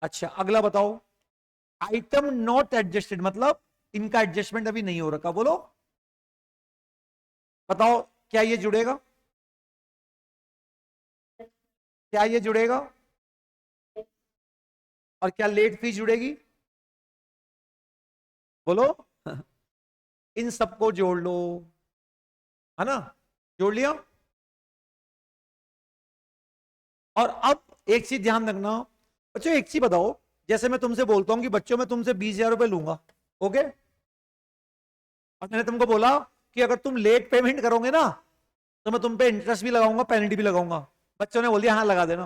[SPEAKER 1] अच्छा अगला बताओ, आइटम नॉट एडजस्टेड, मतलब इनका एडजस्टमेंट अभी नहीं हो रखा, बोलो। बताओ क्या ये जुड़ेगा? क्या ये जुड़ेगा? और क्या लेट फीस जुड़ेगी? बोलो। इन सबको जोड़ लो, है ना? जोड़ लिया। और अब एक चीज ध्यान रखना बच्चों, एक चीज बताओ, जैसे मैं तुमसे बोलता हूं कि बच्चों मैं तुमसे 20,000 रुपए लूंगा, ओके? और मैंने तुमको बोला कि अगर तुम लेट पेमेंट करोगे ना तो मैं तुम पे इंटरेस्ट भी लगाऊंगा, पेनल्टी भी लगाऊंगा। बच्चों ने बोल दिया हाँ लगा देना।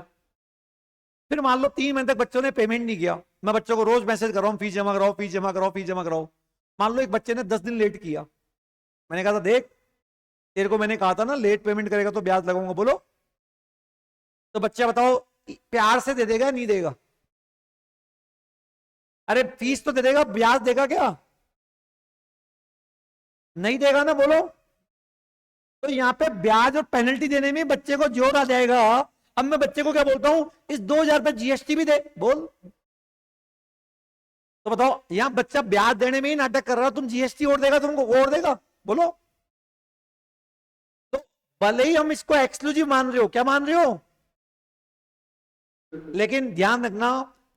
[SPEAKER 1] फिर मान लो 3 महीने तक बच्चों ने पेमेंट नहीं किया, मैं बच्चों को रोज मैसेज कर रहा हूँ फीस जमा कराओ, फीस जमा कराओ, फीस जमा कराओ। मान लो एक बच्चे ने 10 दिन लेट किया, मैंने कहा था देख तेरे को मैंने कहा था ना लेट पेमेंट करेगा तो ब्याज लगाऊंगा, बोलो। तो बच्चा बताओ प्यार से दे देगा नहीं देगा? अरे फीस तो दे देगा, ब्याज देगा क्या? नहीं देगा ना, बोलो। तो यहाँ पे ब्याज और पेनल्टी देने में बच्चे को जोर आ जाएगा। अब मैं बच्चे को क्या बोलता हूं, इस 2,000 पे जीएसटी भी दे, बोल। तो बताओ यहां बच्चा ब्याज देने में ही नाटक कर रहा है, तुम जीएसटी और देगा, तुमको और देगा, बोलो। तो भले ही हम इसको एक्सक्लूसिव मान रहे हो, क्या मान रहे हो, लेकिन ध्यान रखना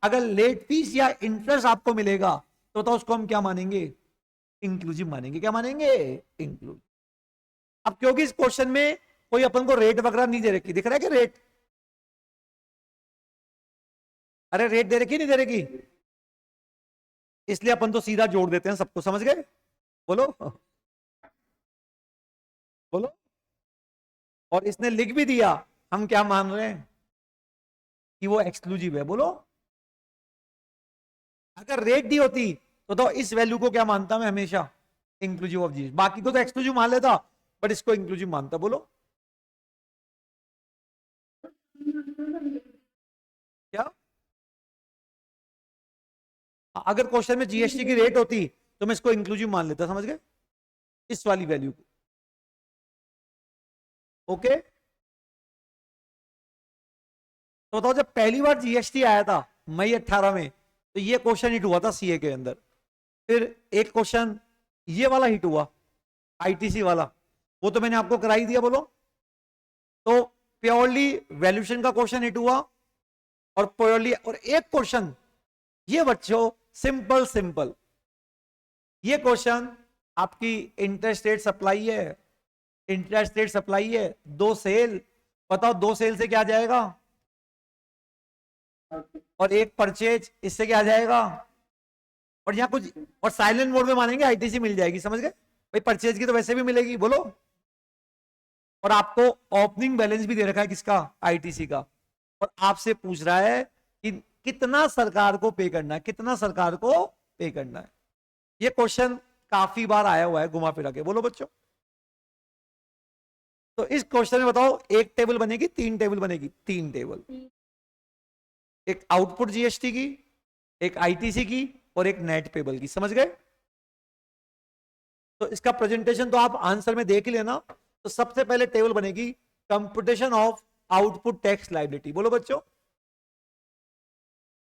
[SPEAKER 1] अगर लेट फीस या इंटरेस्ट आपको मिलेगा तो बताओ उसको हम क्या मानेंगे, इंक्लूसिव मानेंगे। क्या मानेंगे? इंक्लूसिव। अब क्योंकि इस क्वेश्चन में कोई अपन को रेट वगैरह नहीं दे रखी, दिख रहा है कि रेट, अरे रेट दे रखी नहीं दे रखी, इसलिए अपन तो सीधा जोड़ देते हैं सबको, समझ गए? बोलो बोलो। और इसने लिख भी दिया हम क्या मान रहे हैं कि वो एक्सक्लूसिव है, बोलो। अगर रेट दी होती तो इस वैल्यू को क्या मानता मैं हमेशा, इंक्लूसिव ऑफ जी, बाकी को तो एक्सक्लूसिव मान लेता बट इसको इंक्लूसिव मानता, बोलो। क्या? अगर क्वेश्चन में जीएसटी की रेट होती तो मैं इसको इंक्लूसिव मान लेता, समझ गए, इस वाली वैल्यू को, ओके? तो बताओ जब पहली बार जीएसटी आया था मई 18 में तो ये क्वेश्चन हिट हुआ था सीए के अंदर। फिर एक क्वेश्चन ये वाला हिट हुआ, आईटीसी वाला, वो तो मैंने आपको करा ही दिया, बोलो। तो प्योरली वैल्यूएशन का क्वेश्चन हिट हुआ और प्योरली, और एक क्वेश्चन ये बच्चों सिंपल सिंपल, ये क्वेश्चन आपकी इंटरस्टेट सप्लाई है, इंटरस्टेट सप्लाई है, दो सेल, बताओ दो सेल से क्या आ जाएगा, और एक परचेज, इससे क्या आ जाएगा, और यहाँ कुछ, और साइलेंट मोड में मानेंगे आईटीसी मिल जाएगी, समझ गए भाई, परचेज की तो वैसे भी मिलेगी, बोलो। और आपको ओपनिंग बैलेंस भी दे रखा है किसका, आईटीसी का, और आपसे पूछ रहा है कि कितना सरकार को पे करना है, कितना सरकार को पे करना है। ये क्वेश्चन काफी बार आया हुआ है घुमा फिरा के, बोलो बच्चों। तो इस क्वेश्चन में बताओ एक टेबल बनेगी, तीन टेबल बनेगी, तीन टेबल, एक आउटपुट जीएसटी की, एक आईटीसी की, और एक नेट पेबल की, समझ गए? तो इसका प्रेजेंटेशन तो आप आंसर में देख ही लेना। तो सबसे पहले टेबल बनेगी computation of output tax liability, बोलो बच्चों।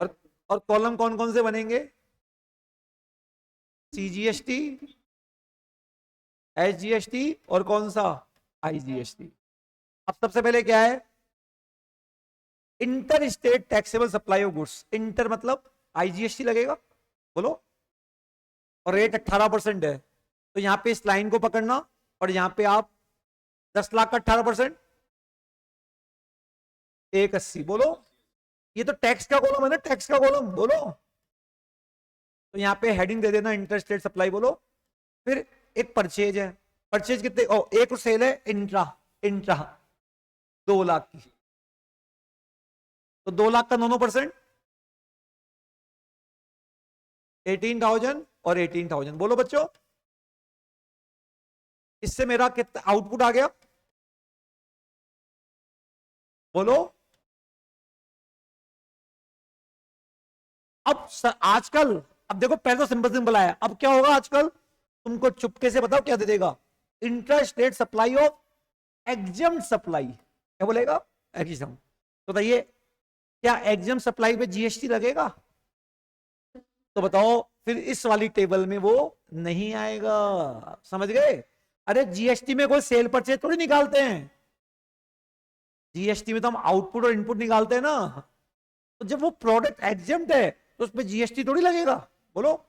[SPEAKER 1] और और कॉलम कौन कौन से बनेंगे, सीजीएसटी, एसजीएसटी, और कौन सा, आईजीएसटी। अब सबसे पहले क्या है, inter state taxable supply of goods, inter मतलब आईजीएसटी लगेगा, बोलो। और रेट 18% है, तो यहां पे इस लाइन को पकड़ना, और यहां पे आप 10 लाख का 18%, 180, बोलो। ये तो टैक्स का कॉलम है ना, टैक्स का कॉलम, बोलो। तो यहाँ पे हेडिंग दे देना इंटरस्टेट सप्लाई, बोलो। फिर एक परचेज है, परचेज कितने, एक सेल है इंट्रा, इंट्रा 2 लाख की, तो 2 लाख का 9%, 18,000 और 18,000, बोलो बच्चों। इससे मेरा कितना आउटपुट आ गया, बोलो। अब आजकल, अब देखो पहले तो सिंपल सिंपल आया, अब क्या होगा आजकल, तुमको चुपके से बताओ क्या दे देगा, inter state supply of एग्जम supply, क्या बोलेगा, एग्जम। तो बताइए क्या एग्जम सप्लाई पे जीएसटी लगेगा, तो बताओ फिर इस वाली टेबल में वो नहीं आएगा, समझ गए? अरे जीएसटी में कोई सेल परचेज थोड़ी निकालते हैं, जीएसटी में तो हम आउटपुट और इनपुट निकालते हैं ना। तो जब वो प्रोडक्ट एग्जेम्प्ट है तो उसमें जीएसटी थोड़ी लगेगा, बोलो।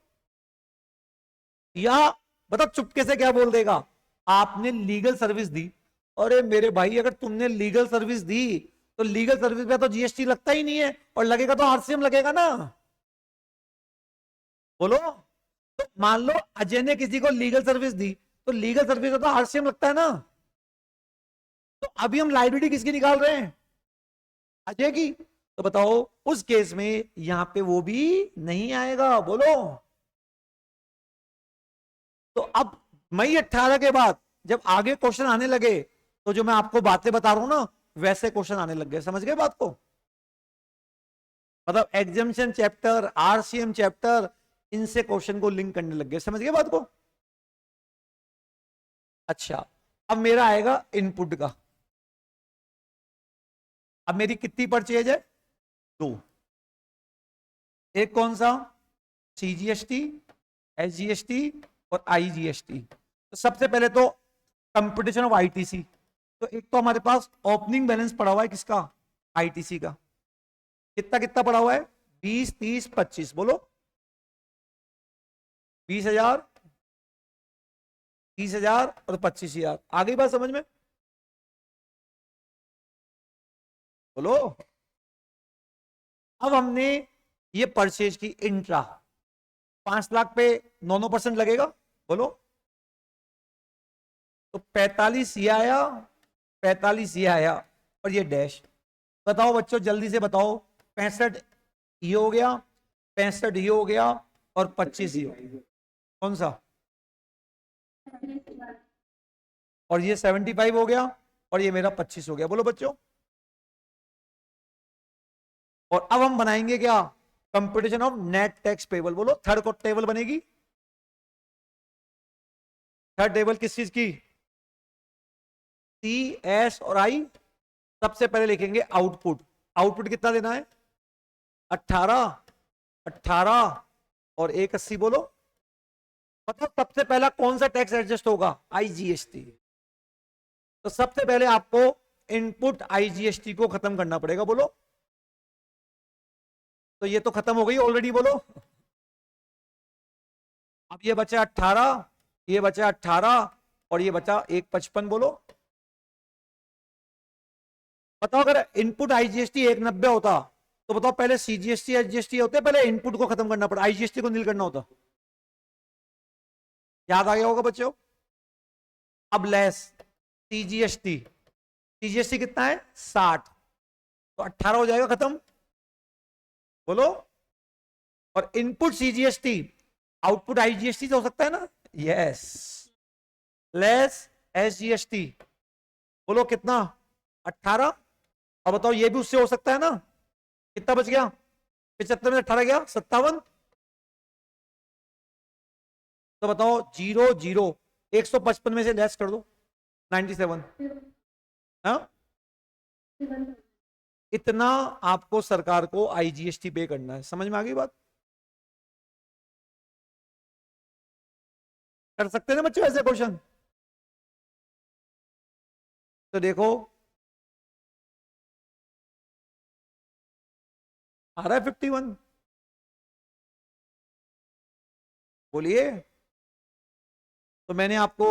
[SPEAKER 1] या बता चुपके से क्या बोल देगा, आपने लीगल सर्विस दी। अरे मेरे भाई, अगर तुमने लीगल सर्विस दी तो लीगल सर्विस पे तो जीएसटी लगता ही नहीं है, और लगेगा तो आरसीएम लगेगा ना, बोलो। तो मान लो अजय ने किसी को लीगल सर्विस दी, तो लीगल सर्विस पे तो आरसीएम लगता है ना। तो अभी हम लाइबिलिटी किसकी निकाल रहे हैं, अजय की। तो बताओ उस केस में यहां पे वो भी नहीं आएगा, बोलो। तो अब मई 18 के बाद जब आगे क्वेश्चन आने लगे, तो जो मैं आपको बातें बता रहा हूं ना, वैसे क्वेश्चन आने लग गए, समझ गए बात को। मतलब एग्जामिनेशन चैप्टर, आरसीएम चैप्टर, इनसे क्वेश्चन को लिंक करने लग गए, समझ गए बात को। अच्छा, अब मेरा आएगा इनपुट का। अब मेरी कितनी परचेज है, 2। एक कौन सा, सीजीएसटी, एसजीएसटी और आईजीएसटी। तो सबसे पहले तो कंपटीशन ऑफ आईटीसी। तो एक तो हमारे पास ओपनिंग बैलेंस पड़ा हुआ है किसका, आईटीसी का। कितना कितना पड़ा हुआ है, 20, 30, 25, बोलो। 20,000, 30,000 और 25,000। आ गई बात समझ में, बोलो। अब हमने ये परचेज की इंट्रा, 5 लाख पे 9% लगेगा, बोलो। तो 45 ये आया, 45 ये आया, और ये डैश। बताओ बच्चों जल्दी से बताओ, 65 ये हो गया, 65 ये हो गया, और 25 ये हो गया, कौन सा। और ये 75 हो गया, और ये मेरा 25 हो गया, बोलो बच्चों। और अब हम बनाएंगे क्या, competition of net tax payable, बोलो। थर्ड को टेबल बनेगी, थर्ड टेबल किस चीज की, सी, एस और आई। सबसे पहले लिखेंगे आउटपुट। आउटपुट कितना देना है, 18, 18 और 180, बोलो। मतलब सबसे पहला कौन सा टैक्स एडजस्ट होगा, आईजीएसटी। तो सबसे पहले आपको इनपुट आईजीएसटी को खत्म करना पड़ेगा, बोलो। तो ये तो खत्म हो गई ऑलरेडी, बोलो। अब ये बचा 18, ये बचा 18, और ये बचा 155, बोलो। बताओ अगर इनपुट आईजीएसटी 190 होता, तो बताओ पहले सीजीएसटी एसजीएसटी होते, पहले इनपुट को खत्म करना पड़ा, आईजीएसटी को नील करना होता। याद आ गया होगा बच्चों। अब लेस सीजीएसटी, सीजीएसटी कितना है 60, तो 18 हो जाएगा खत्म, बोलो। और इनपुट सीजीएसटी आउटपुट आईजीएसटी से हो सकता है ना, यस। लेस एसजीएसटी, बोलो कितना, 18। अब बताओ ये भी उससे हो सकता है ना, कितना बच गया, 75 में 18 गया 57। तो बताओ 0 0, 155 में से लेस कर दो 97। हाँ, इतना आपको सरकार को आईजीएसटी पे करना है, समझ में आ गई बात। कर सकते हैं ना बच्चों ऐसे क्वेश्चन। तो देखो आ रहा है 51, बोलिए। तो मैंने आपको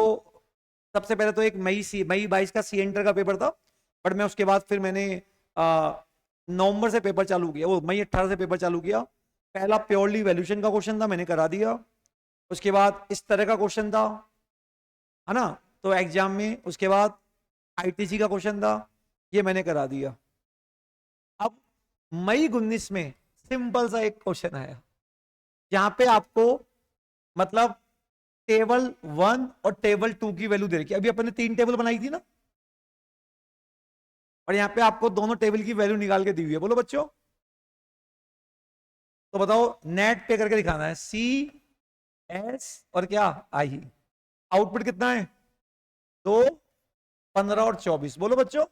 [SPEAKER 1] सबसे पहले तो एक मई 22 का सी एंटर का पेपर था, बट मैं उसके बाद फिर मैंने नवंबर से पेपर चालू किया, वो मई 18 से पेपर चालू किया। पहला प्योरली वैल्यूएशन का क्वेश्चन था, मैंने करा दिया। उसके बाद इस तरह का क्वेश्चन था, है ना, तो एग्जाम में। उसके बाद आईटीसी का क्वेश्चन था, ये मैंने करा दिया। अब मई 19 में सिंपल सा एक क्वेश्चन आया, जहां पे आपको मतलब टेबल 1 और टेबल 2 की वैल्यू दे रखी है। अभी अपन ने 3 टेबल बनाई थी ना, और यहां पे आपको दोनों टेबल की वैल्यू निकाल के दी हुई है, बोलो बच्चों। तो बताओ नेट पे करके दिखाना है, सी, एस और क्या, आई। आउटपुट कितना है, 2, 15 और 24, बोलो बच्चों।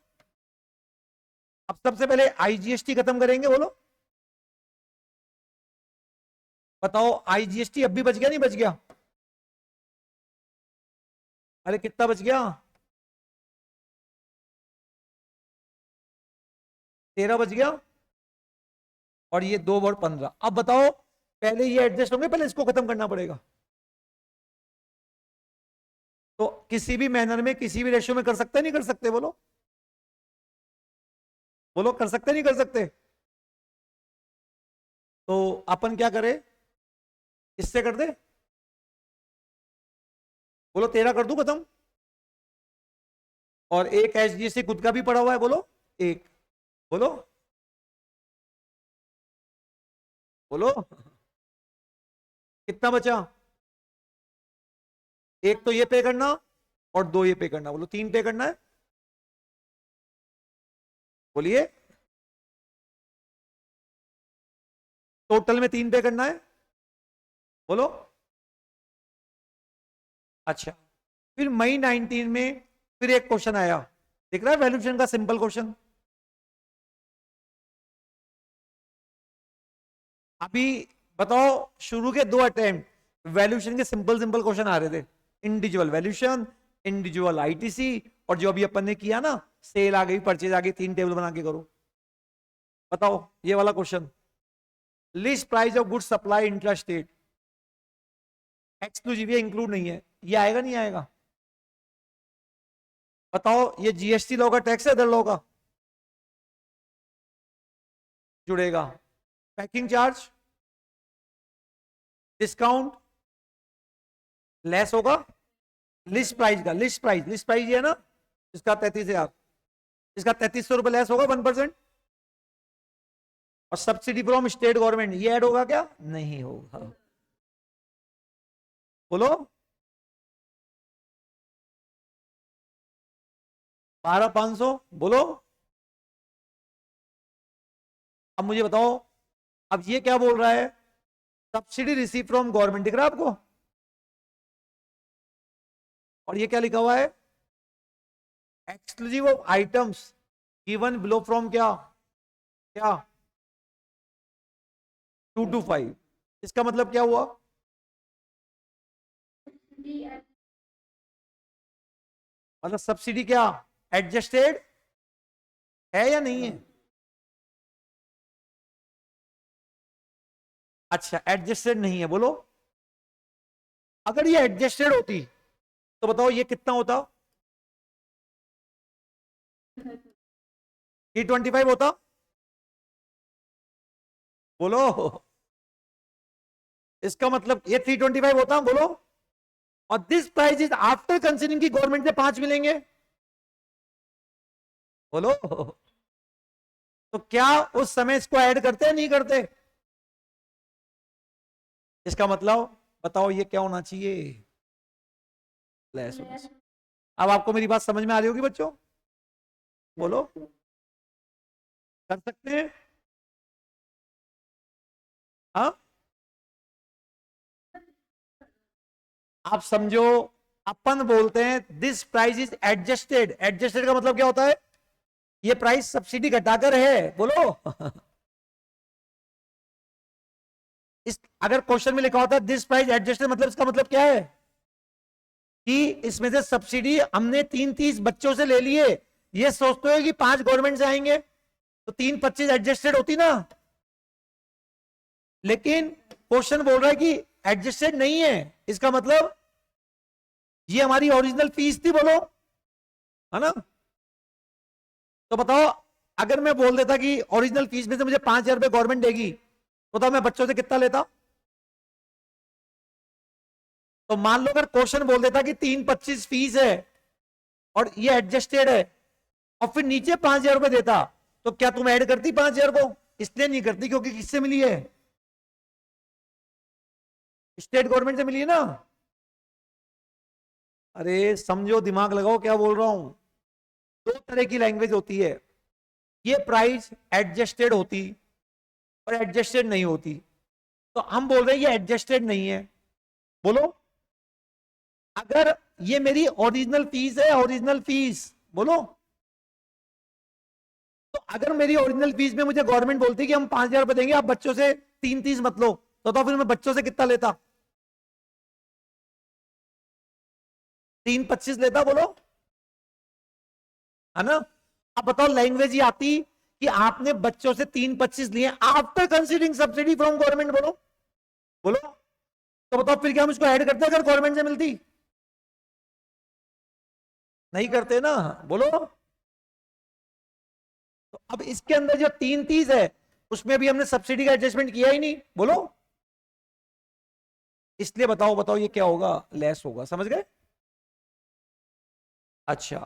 [SPEAKER 1] अब सबसे पहले आईजीएसटी खत्म करेंगे, बोलो। बताओ आईजीएसटी अब भी बच गया नहीं बच गया, अरे कितना बच गया? 13 बच गया, और ये 2 और 15। अब बताओ, पहले ये एडजस्ट होंगे, पहले इसको खत्म करना पड़ेगा। तो किसी भी मैनर में, किसी भी रेशियो में कर सकते नहीं कर सकते? बोलो बोलो, कर सकते नहीं कर सकते? तो अपन क्या करें, इससे कर दे? बोलो 13 कर दूं खत्म? और एक एचडीएफसी खुद का भी पड़ा हुआ है, बोलो एक। बोलो बोलो, कितना बचा? एक तो ये पे करना, और 2 ये पे करना। बोलो 3 पे करना है? बोलिए, टोटल में 3 पे करना है? बोलो। अच्छा, फिर मई 19 में फिर एक क्वेश्चन आया, दिख रहा है वैल्यूएशन का सिंपल क्वेश्चन। अभी बताओ, शुरू के 2 अटेम्प्ट वैल्यूएशन के सिंपल सिंपल क्वेश्चन आ रहे थे, इंडिविजुअल वैल्यूएशन, इंडिविजुअल आईटीसी, और जो अभी अपन ने किया ना, सेल आ गई, परचेज आ गई, 3 टेबल बना के करो। बताओ ये वाला question, list price of goods supply intrastate, exclusive, ये इंक्लूड नहीं है, ये आएगा नहीं आएगा? बताओ, ये जीएसटी लॉ का टैक्स है, अदर लॉ का? जुड़ेगा। पैकिंग चार्ज, डिस्काउंट, लेस होगा लिस्ट प्राइस का। लिस्ट प्राइस ये है ना, इसका 33,000, इसका 3300 रुपए लेस होगा 1%। और सब्सिडी फ्रॉम स्टेट गवर्नमेंट, ये ऐड होगा क्या? नहीं होगा। बोलो, 12,500। बोलो, अब मुझे बताओ, अब ये क्या बोल रहा है? सब्सिडी रिसीव फ्रॉम गवर्नमेंट, दिख रहा है आपको? और ये क्या लिखा हुआ है? Exclusive of items given below from क्या क्या 2 to 5। इसका मतलब क्या हुआ? मतलब सब्सिडी क्या एडजस्टेड है या नहीं है? अच्छा, एडजस्टेड नहीं है। बोलो, अगर ये एडजस्टेड होती तो बताओ ये कितना होता? 325 होता? बोलो, इसका मतलब ये 325 होता? बोलो। और this price is after considering की गवर्नमेंट से 5 मिलेंगे। बोलो, तो क्या उस समय इसको ऐड करते हैं नहीं करते? इसका मतलब बताओ ये क्या होना चाहिए? लेस होना चाहिए। अब आपको मेरी बात समझ में आ रही होगी बच्चों? बोलो, कर सकते हैं? हाँ, आप समझो, अपन बोलते हैं this price is adjusted. Adjusted का मतलब क्या होता है? ये प्राइस सब्सिडी घटाकर है। बोलो इस अगर क्वेश्चन में लिखा होता है दिस प्राइस एडजस्टेड, मतलब इसका मतलब क्या है? कि इसमें से सब्सिडी हमने 330 बच्चों से ले लिए, ये सोचते हो कि 5 गवर्नमेंट से आएंगे, तो 325 एडजस्टेड होती ना। लेकिन क्वेश्चन बोल रहा है कि एडजस्टेड नहीं है, इसका मतलब ये हमारी ओरिजिनल फीस थी। बोलो, है ना? तो बताओ, अगर मैं बोल देता कि ओरिजिनल फीस में से मुझे 5,000 रुपए गवर्नमेंट देगी, तो बताओ मैं बच्चों से कितना लेता? तो मान लो अगर क्वेश्चन बोल देता कि 325 फीस है और ये एडजस्टेड है, और फिर नीचे 5,000 रुपए देता, तो क्या तुम ऐड करती 5,000 को? इसलिए नहीं करती क्योंकि किससे मिली है? स्टेट गवर्नमेंट से मिली है ना। अरे समझो, दिमाग लगाओ क्या बोल रहा हूं। 2 तरह की लैंग्वेज होती है, ये प्राइस एडजस्टेड होती और एडजस्टेड नहीं होती। तो हम बोल रहे हैं ये एडजस्टेड नहीं है। बोलो, अगर ये मेरी ओरिजिनल फीस है, ओरिजिनल फीस, बोलो, तो अगर मेरी ओरिजिनल फीस में मुझे गवर्नमेंट बोलती कि हम 5,000 रुपए देंगे, आप बच्चों से 330 मत लो, तो फिर मैं बच्चों से कितना लेता? 3.25 लेता, बोलो, है ना? अब बताओ लैंग्वेज ही आती कि आपने बच्चों से 3.25 लिए after considering subsidy from government, बोलो बोलो। तो बताओ फिर क्या हम इसको ऐड करते अगर गवर्नमेंट से मिलती? नहीं करते ना, बोलो। तो अब इसके अंदर जो 3.30 है उसमें भी हमने सब्सिडी का एडजस्टमेंट किया ही नहीं, बोलो। इसलिए बताओ बताओ ये क्या होगा, लेस होगा, समझ गए? अच्छा,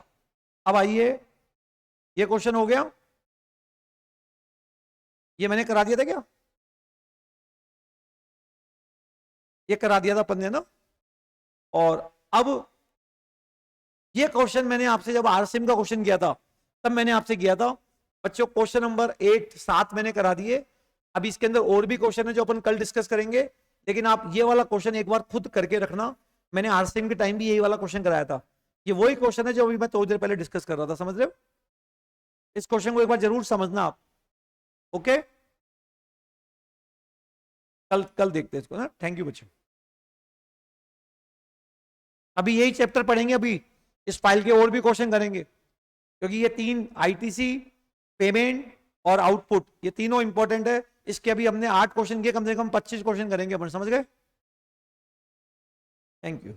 [SPEAKER 1] अब आइए, ये क्वेश्चन हो गया, ये मैंने करा दिया था क्या? ये करा दिया था अपन ने ना। और अब ये क्वेश्चन मैंने आपसे जब आरसीएम का क्वेश्चन किया था तब मैंने आपसे किया था बच्चों, क्वेश्चन नंबर 7 मैंने करा दिए। अभी इसके अंदर और भी क्वेश्चन है जो अपन कल डिस्कस करेंगे, लेकिन आप ये वाला क्वेश्चन एक बार खुद करके रखना। मैंने आरसीएम के टाइम भी यही वाला क्वेश्चन कराया था। ये वही क्वेश्चन है जो अभी मैं थोड़ी देर पहले डिस्कस कर रहा था, समझ रहे हो? इस क्वेश्चन को एक बार जरूर समझना आप, ओके? कल कल देखते हैं इसको ना। थैंक यू बच्चों। अभी यही चैप्टर पढ़ेंगे, अभी इस फाइल के और भी क्वेश्चन करेंगे, क्योंकि ये 3 आईटीसी, पेमेंट और आउटपुट, ये तीनों इंपॉर्टेंट है। इसके अभी हमने 8 क्वेश्चन किए, कम से कम 25 क्वेश्चन करेंगे अपन, समझ गए? Thank you.